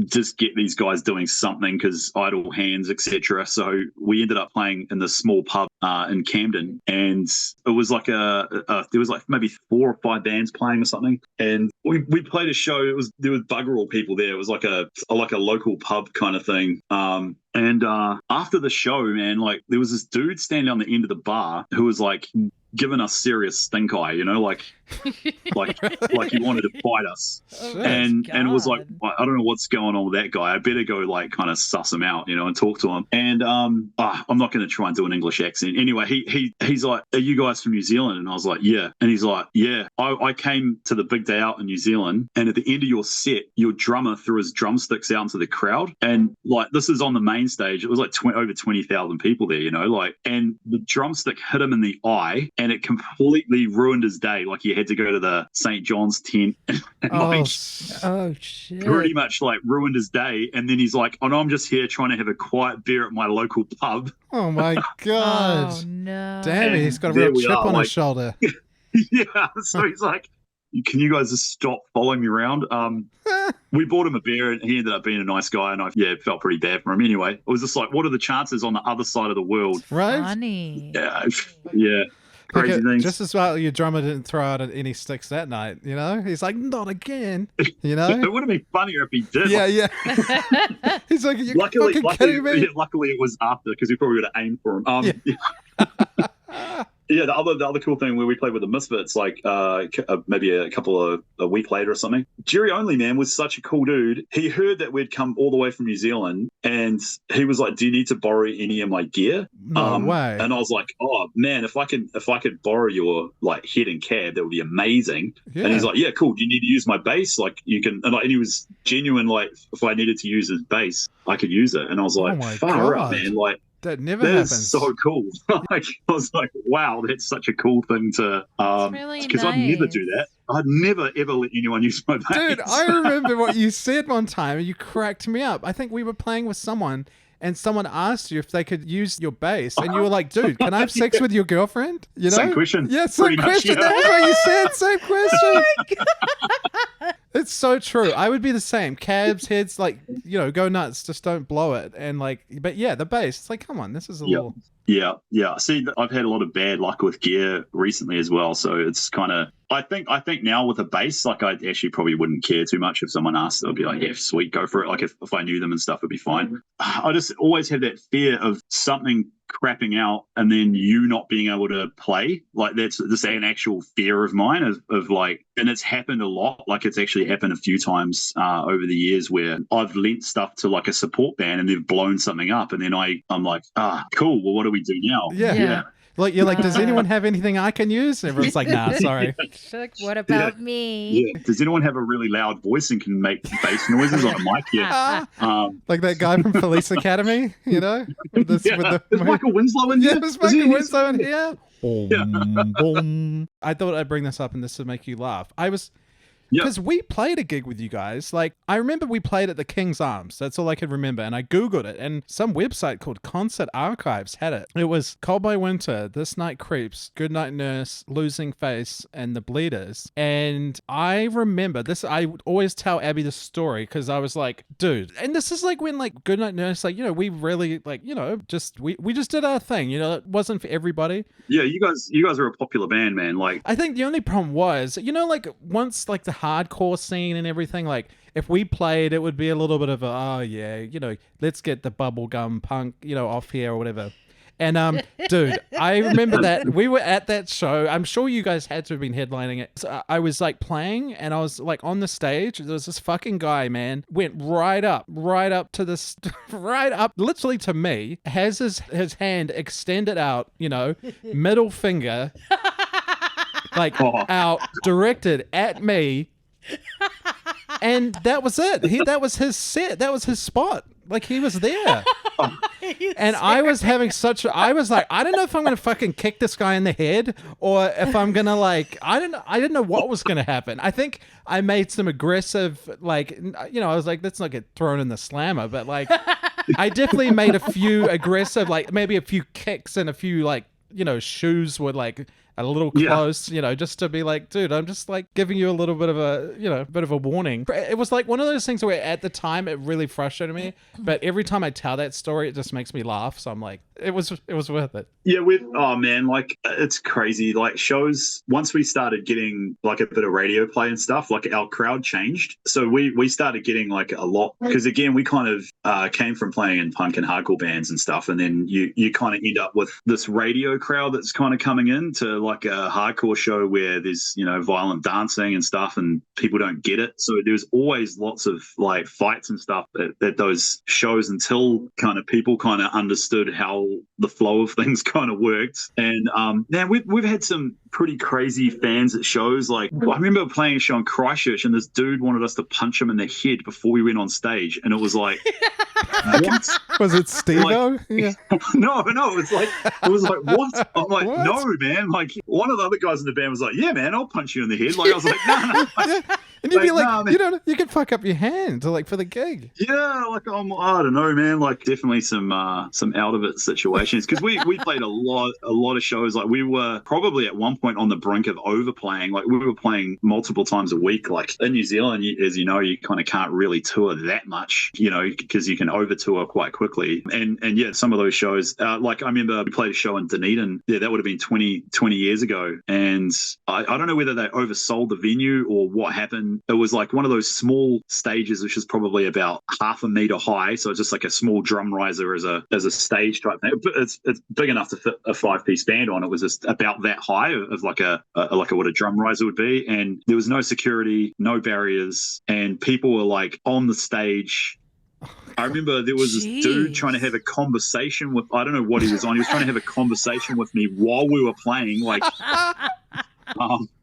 just get these guys doing something because idle hands, etc. So we ended up playing in this small pub in Camden, and it was like there was like maybe 4 or 5 bands playing or something, and we played a show. There was bugger all people there. It was like a local pub kind of thing. And after the show, man, like there was this dude standing on the end of the bar who was like giving us serious stink eye, like he wanted to fight us. And it was like, I don't know what's going on with that guy. I better go like kind of suss him out, and talk to him. And I'm not going to try and do an English accent. Anyway, he's like, "Are you guys from New Zealand?" And I was like, "Yeah." And he's like, "Yeah, I came to the big day out in New Zealand, and at the end of your set, your drummer threw his drumsticks out into the crowd, and like this is on the main stage. It was like over 20,000 people there, and the drumstick hit him in the eye, and it completely ruined his day. Like, he had to go to the St. John's tent and Oh shit! pretty much like ruined his day. And then he's like, "Oh no, I'm just here trying to have a quiet beer at my local pub." Oh my God. Oh no! Damn it, And he's got a there real we chip are, on like- his shoulder. Yeah, so he's like, "Can you guys just stop following me around?" We bought him a beer, and he ended up being a nice guy, and I felt pretty bad for him. Anyway, it was just like, what are the chances on the other side of the world? Right? Funny. Yeah. Crazy things. Just as well your drummer didn't throw out any sticks that night, He's like, not again, It would have been funnier if he did. Yeah. He's like, you fucking kidding me? Luckily, it was after, because we probably would have aimed for him. Yeah, the other cool thing where we played with the Misfits, like maybe a week later or something. Jerry Only Man was such a cool dude. He heard that we'd come all the way from New Zealand, and he was like, "Do you need to borrow any of my gear?" No way. And I was like, "Oh man, if I could borrow your like head and cab, that would be amazing." Yeah. And he's like, "Yeah, cool. Do you need to use my bass? Like you can." And he was genuine. Like if I needed to use his bass, I could use it. And I was like, my "Far God. out, man!" Like. That never That's happens. so cool. Like, I was like, wow, that's such a cool thing to, really because I'd never nice. do that. I'd never, ever let anyone use my bass. Dude, I remember what you said one time and you cracked me up. I think we were playing with someone and someone asked you if they could use your bass and you were like, dude, can I have sex with your girlfriend? You know? Same question. Yeah, same Pretty much, question. yeah. That was what you said. Same question. It's so true. I would be the same. Cabs, heads, like, go nuts. Just don't blow it. And like, but yeah, the bass. It's like, come on, this is a little. Yeah. See, I've had a lot of bad luck with gear recently as well. So it's kind of, I think now with a bass, like I actually probably wouldn't care too much if someone asked. I'd be like, yeah, sweet, go for it. Like if I knew them and stuff, it'd be fine. I just always have that fear of something crapping out and then you not being able to play. Like that's an actual fear of mine of like, and it's happened a lot. Like it's actually happened a few times over the years where I've lent stuff to like a support band and they've blown something up, and then I'm like, cool. Well, what do we do now? Yeah. Like you're like, does anyone have anything I can use? And everyone's like, nah, sorry. She's like, what about me? Yeah. Does anyone have a really loud voice and can make bass noises on a mic? Yeah. Like that guy from Police Academy, with this, with the, is Michael Winslow in here? yeah, there's Michael Winslow in here. Boom, boom. I thought I'd bring this up and this would make you laugh. Because we played a gig with you guys. Like, I remember we played at the King's Arms. That's all I could remember. And I Googled it. And some website called Concert Archives had it. It was Cold by Winter, This Night Creeps, Goodnight Nurse, Losing Face, and The Bleeders. And I remember this. I would always tell Abby this story because I was like, dude. And this is like when, like, Goodnight Nurse, like, we really, like, we just did our thing. It wasn't for everybody. Yeah, you guys are a popular band, man. Like, I think the only problem was, like once like the hardcore scene and everything, like if we played, it would be a little bit of let's get the bubblegum punk, off here or whatever. And dude, I remember that we were at that show. I'm sure you guys had to have been headlining it. So I was like playing and I was like on the stage. There was this fucking guy, man, went right up to this, right up literally to me, has his hand extended out, middle finger, like out, directed at me. And that was it. That was his set. That was his spot. Like he was there. And I was having I was like, I don't know if I'm going to fucking kick this guy in the head or if I'm going to like, I didn't know what was going to happen. I think I made some aggressive, like, I was like, let's not get thrown in the slammer, but like, I definitely made a few aggressive, like maybe a few kicks and a few like, shoes were like a little close, just to be like, dude, I'm just like giving you a little bit of a warning. It was like one of those things where at the time it really frustrated me, but every time I tell that story, it just makes me laugh. So I'm like, it was worth it. Yeah, like it's crazy. Like shows, once we started getting like a bit of radio play and stuff, like our crowd changed. So we started getting like a lot, because again, we kind of came from playing in punk and hardcore bands and stuff, and then you kind of end up with this radio crowd that's kind of coming in to like a hardcore show where there's violent dancing and stuff and people don't get it. So there's always lots of like fights and stuff at those shows until kind of people kind of understood how the flow of things kind of worked. And man, we've had some pretty crazy fans at shows. Like I remember playing a show in Christchurch and this dude wanted us to punch him in the head before we went on stage, and it was like what? Was it Steve-O? Like, yeah. No, it was like what? I'm like, What? No, man. Like one of the other guys in the band was like, yeah, man, I'll punch you in the head. Like I was like, no. Yeah. And you'd be like, nah, man. you could fuck up your hand like for the gig. Yeah, like I don't know, man. Like definitely some out of it situations, because we played a lot of shows. Like we were probably at one point on the brink of overplaying. Like we were playing multiple times a week. Like in New Zealand, as you know, you kind of can't really tour that much, because you can over tour quite quickly. quickly. And yeah, some of those shows, like I remember we played a show in Dunedin. Yeah, that would have been 20 years ago. And I don't know whether they oversold the venue or what happened. It was like one of those small stages, which is probably about half a meter high. So it's just like a small drum riser as a stage type thing. But it's big enough to fit a 5-piece band on. It was just about that high of like what a drum riser would be. And there was no security, no barriers, and people were like on the stage. I remember there was this dude trying to have a conversation with, I don't know what he was on. He was trying to have a conversation with me while we were playing. Like,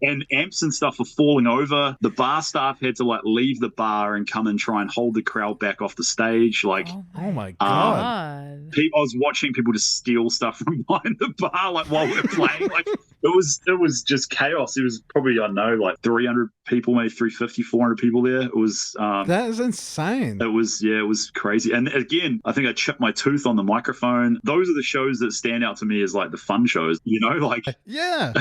and amps and stuff were falling over. The bar staff had to like leave the bar and come and try and hold the crowd back off the stage. Like, oh my god! I was watching people just steal stuff from behind the bar, like while we were playing. Like, it was just chaos. It was probably, I don't know, like 300 people, maybe 350, 400 people there. It was that is insane. It was crazy. And again, I think I chipped my tooth on the microphone. Those are the shows that stand out to me as like the fun shows, you know, like yeah.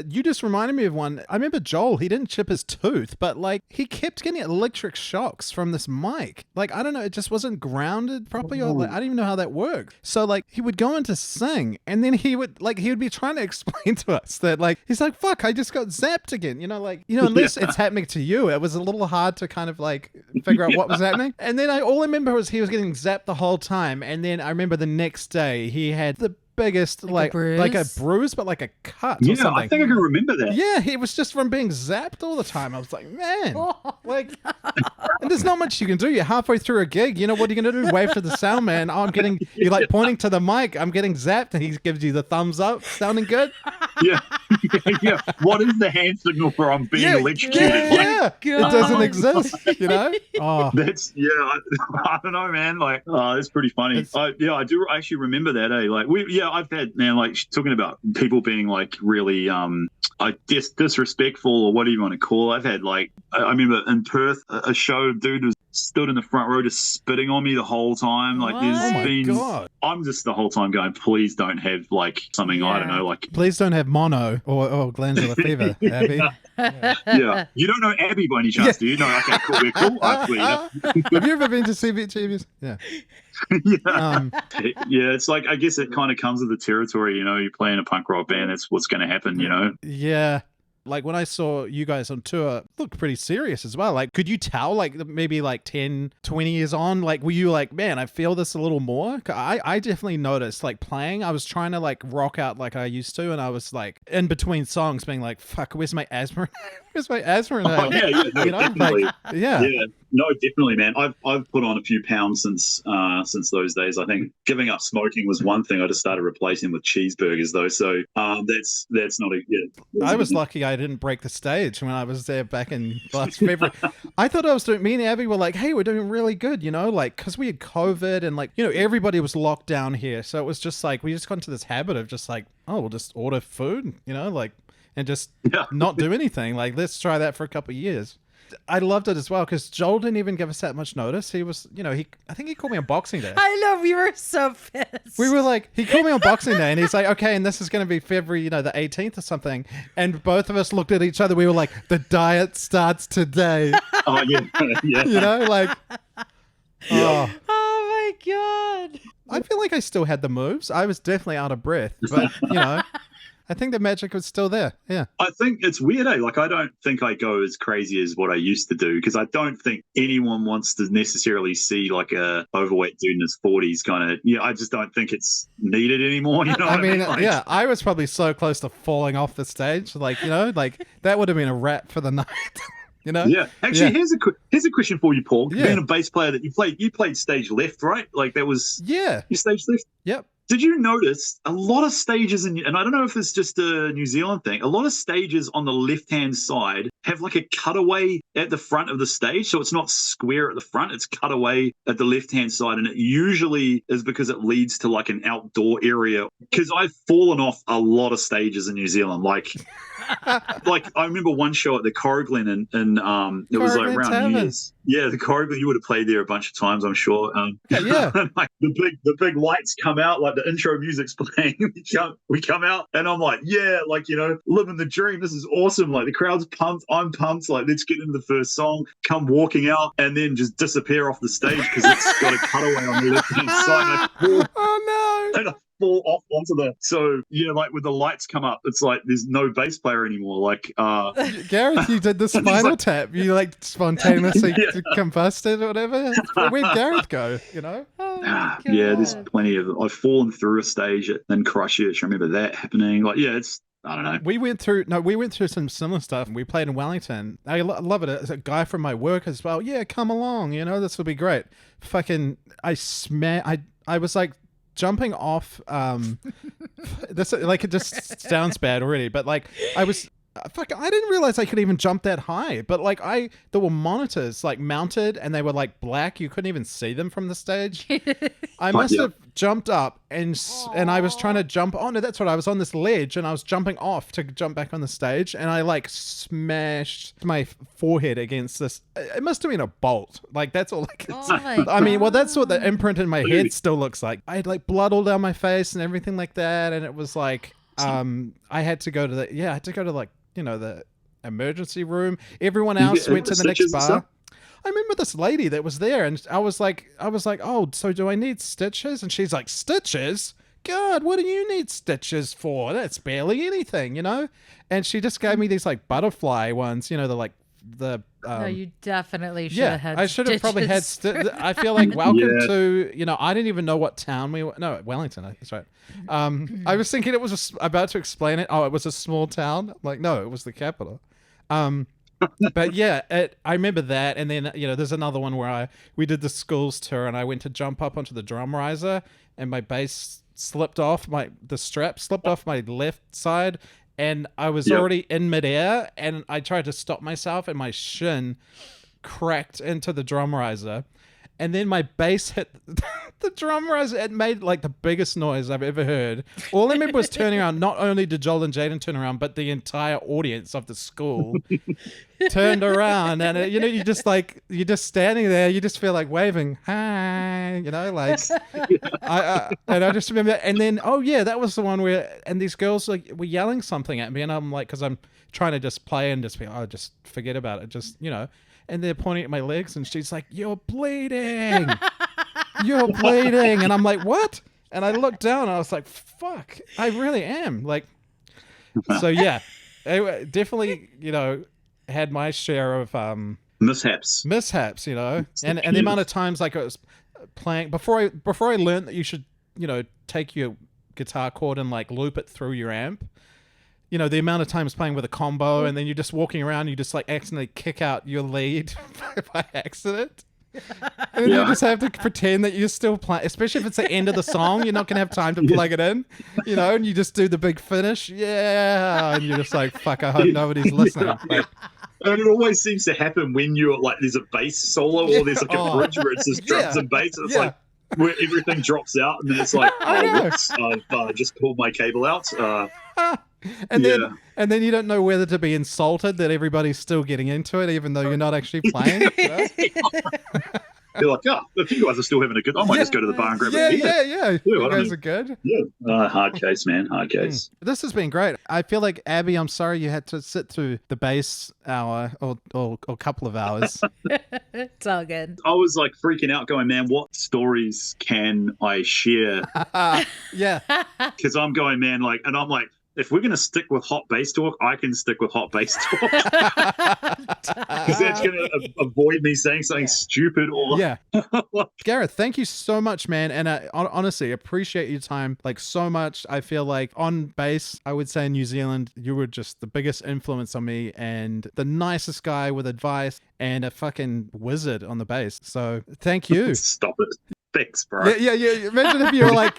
You just reminded me of one. I remember Joel, he didn't chip his tooth, but like he kept getting electric shocks from this mic. Like, I don't know, it just wasn't grounded properly, or like, I don't even know how that worked. So like he would go in to sing and then he would be trying to explain to us that like, he's like, fuck, I just got zapped again. You know, like, you know, unless it's happening to you, it was a little hard to kind of like figure out what was happening. And then all I remember was he was getting zapped the whole time. And then I remember the next day he had the biggest like a bruise, but like a cut or something. I think I can remember that. Yeah, it was just from being zapped all the time. I was like, man, like, and there's not much you can do. You're halfway through a gig. You know, what are you going to do? Wave to the sound man. Oh, you're like pointing to the mic. I'm getting zapped. And he gives you the thumbs up. Sounding good? Yeah. Yeah. What is the hand signal for I'm being electrocuted? Yeah. It doesn't exist, you know? Oh. That's, I don't know, man. Like, it's pretty funny. I do actually remember that, Like, I've had, man, like talking about people being like really, I guess disrespectful or whatever you want to call it. I've had like, I remember in Perth, a show, dude was stood in the front row just spitting on me the whole time. Like, I'm just the whole time going, please don't have like something, I don't know, like. Please don't have mono or glandular fever, Abby. Yeah. You don't know Abby by any chance, do you? No, okay, cool, we're cool. Have you ever been to CBGBs? Yeah. It's like, I guess it kind of comes with the territory, you know, you play in a punk rock band, that's what's going to happen, you know? Yeah. Like when I saw you guys on tour, looked pretty serious as well. Like, could you tell, like maybe like 10, 20 years on, like, were you like, man, I feel this a little more? I definitely noticed, like playing, I was trying to like rock out like I used to. And I was like in between songs being like, fuck, where's my asthma? Where's my asthma? No, you know, definitely. Like, yeah. No, definitely, man. I've put on a few pounds since those days. I think giving up smoking was one thing. I just started replacing with cheeseburgers though. So that's not a. Yeah, I was lucky I didn't break the stage when I was there back in last February. I thought I was doing. Me and Abby were like, hey, we're doing really good, you know, like because we had COVID and like, you know, everybody was locked down here, so it was just like we just got into this habit of just like, oh, we'll just order food, you know, like. And just not do anything. Like, let's try that for a couple of years. I loved it as well because Joel didn't even give us that much notice. He was, you know, I think he called me on Boxing Day. I know, we were so pissed. We were like, he called me on Boxing Day and he's like, okay, and this is going to be February, you know, the 18th or something. And both of us looked at each other. We were like, the diet starts today. Oh, yeah. You know, like, oh my God. I feel like I still had the moves. I was definitely out of breath, but, you know. I think the magic was still there. Yeah. I think it's weird, Like, I don't think I go as crazy as what I used to do because I don't think anyone wants to necessarily see like a overweight dude in his 40s kind of. Yeah, I just don't think it's needed anymore. You know what I mean? Like, yeah, I was probably so close to falling off the stage. Like, you know, like that would have been a wrap for the night. You know? Yeah. Actually, here's a question for you, Paul. Yeah. Being a bass player that you played stage left, right? Like that was your stage left? Yep. Did you notice a lot of stages, and I don't know if it's just a New Zealand thing, a lot of stages on the left-hand side have like a cutaway at the front of the stage. So it's not square at the front, it's cutaway at the left-hand side. And it usually is because it leads to like an outdoor area. Because I've fallen off a lot of stages in New Zealand. Like I remember one show at the Corrigan and it was like around New Year's. Yeah, the choreographer, you would have played there a bunch of times, I'm sure. Yeah. Like the big lights come out, like the intro music's playing. We come out, and I'm like, yeah, like, living the dream. This is awesome. Like the crowd's pumped, I'm pumped. Like, let's get into the first song. Come walking out, and then just disappear off the stage because it's got a cutaway on the left hand side. And I fall off onto so like when the lights come up, it's like there's no bass player anymore. Like Gareth, you did the Spinal Tap. You like spontaneously combusted or whatever. Where'd Gareth go? Yeah, there's plenty of. I've fallen through a stage in Christchurch. I remember that happening. Like, yeah, it's. I don't know. We went through some similar stuff. We played in Wellington. I love it. A guy from my work as well. Yeah, come along. This will be great. Fucking, I was like jumping off. This like it just sounds bad already, but like I didn't realize I could even jump that high. But like there were monitors like mounted, and they were like black. You couldn't even see them from the stage. I must have jumped up and I was trying to jump. Oh no, that's what I was on this ledge, and I was jumping off to jump back on the stage, and I like smashed my forehead against this. It must have been a bolt. Like that's all I could say. I mean, well, that's what the imprint in my head still looks like. I had like blood all down my face and everything like that, and it was like I had to go to the emergency room. Everyone else went to the next bar. I remember this lady that was there, and I was like, oh, so do I need stitches? And she's like, stitches? God, what do you need stitches for? That's barely anything, And she just gave me these like butterfly ones, no, you definitely should have had I should have probably had I feel like welcome to, I didn't even know what town we were. No, Wellington, that's right. I was thinking it was about to explain it. Oh, it was a small town. I'm like, no, it was the capital. But yeah, I remember that. And then, there's another one where we did the schools tour, and I went to jump up onto the drum riser, and my bass slipped off, the strap slipped off my left side, and I was already in midair, and I tried to stop myself, and my shin cracked into the drum riser. And then my bass hit the drum riser. It made like the biggest noise I've ever heard. All I remember was turning around. Not only did Joel and Jaden turn around, but the entire audience of the school turned around. And you're just standing there. You just feel like waving, hi, like. And I just remember that. And then, that was the one where, and these girls were yelling something at me, and I'm like, because I'm trying to just play and just be, just forget about it, just And they're pointing at my legs, and she's like, you're bleeding. You're bleeding. And I'm like, what? And I looked down, and I was like, fuck, I really am. Like, so yeah, I definitely, had my share of mishaps, and the amount of times like I was playing before I learned that you should, take your guitar cord and like loop it through your amp. The amount of times playing with a combo, and then you're just walking around, you just like accidentally kick out your lead by accident. And then you just have to pretend that you're still playing, especially if it's the end of the song. You're not going to have time to plug it in, and you just do the big finish. Yeah. And you're just like, fuck, I hope nobody's listening. Like, and it always seems to happen when you're like, there's a bass solo or there's like a bridge where it's just drums and bass. And it's like, where everything drops out, and then it's like, whoops, I've just pulled my cable out. And then you don't know whether to be insulted that everybody's still getting into it, even though you're not actually playing. You're like, if you guys are still having a good, I might just go to the bar and grab a beer. Yeah. You guys are good. Yeah, hard case, man, hard case. This has been great. I feel like, Abby, I'm sorry you had to sit through the bass hour or couple of hours. It's all good. I was like freaking out, going, man, what stories can I share? Yeah, because I'm going, man, like, and I'm like, if we're going to stick with hot bass talk, I can stick with hot bass talk. Because that's going to avoid me saying something stupid or... Yeah. Gareth, thank you so much, man. And I honestly appreciate your time like so much. I feel like on bass, I would say in New Zealand, you were just the biggest influence on me and the nicest guy with advice and a fucking wizard on the bass. So thank you. Stop it. Thanks, bro. Yeah. Imagine if you were like,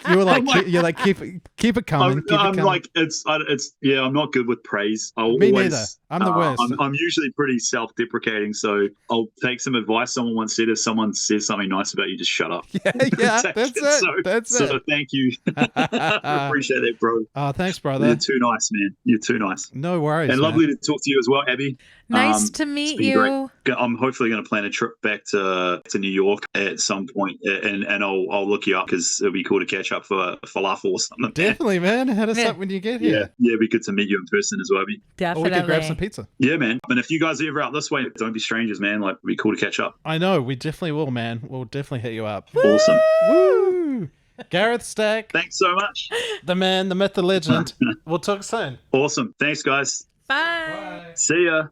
keep it coming. I'm like, I'm not good with praise. Me neither. I'm the worst. I'm usually pretty self-deprecating, so I'll take some advice. Someone once said, if someone says something nice about you, just shut up. Yeah, that's it. So thank you. I appreciate that, bro. Oh, thanks, brother. You're too nice, man. You're too nice. No worries. And lovely to talk to you as well, Abby. Nice to It's meet been great. you. I'm hopefully going to plan a trip back to New York at some point, and I'll look you up because it'll be cool to catch up for falafel or something. Definitely, man. Hit us Yeah. up when you get Yeah, here. yeah, it'd be good to meet you in person as well. Or Definitely. we could grab some pizza. Yeah, man. And if you guys are ever out this way, don't be strangers, man. Like, it'd be cool to catch up. I know, we definitely will, man. We'll definitely hit you up. Awesome. Woo! Gareth Stack, Thanks so much. the man, the myth, the legend. We'll talk soon. Awesome. Thanks, guys. Bye. See ya.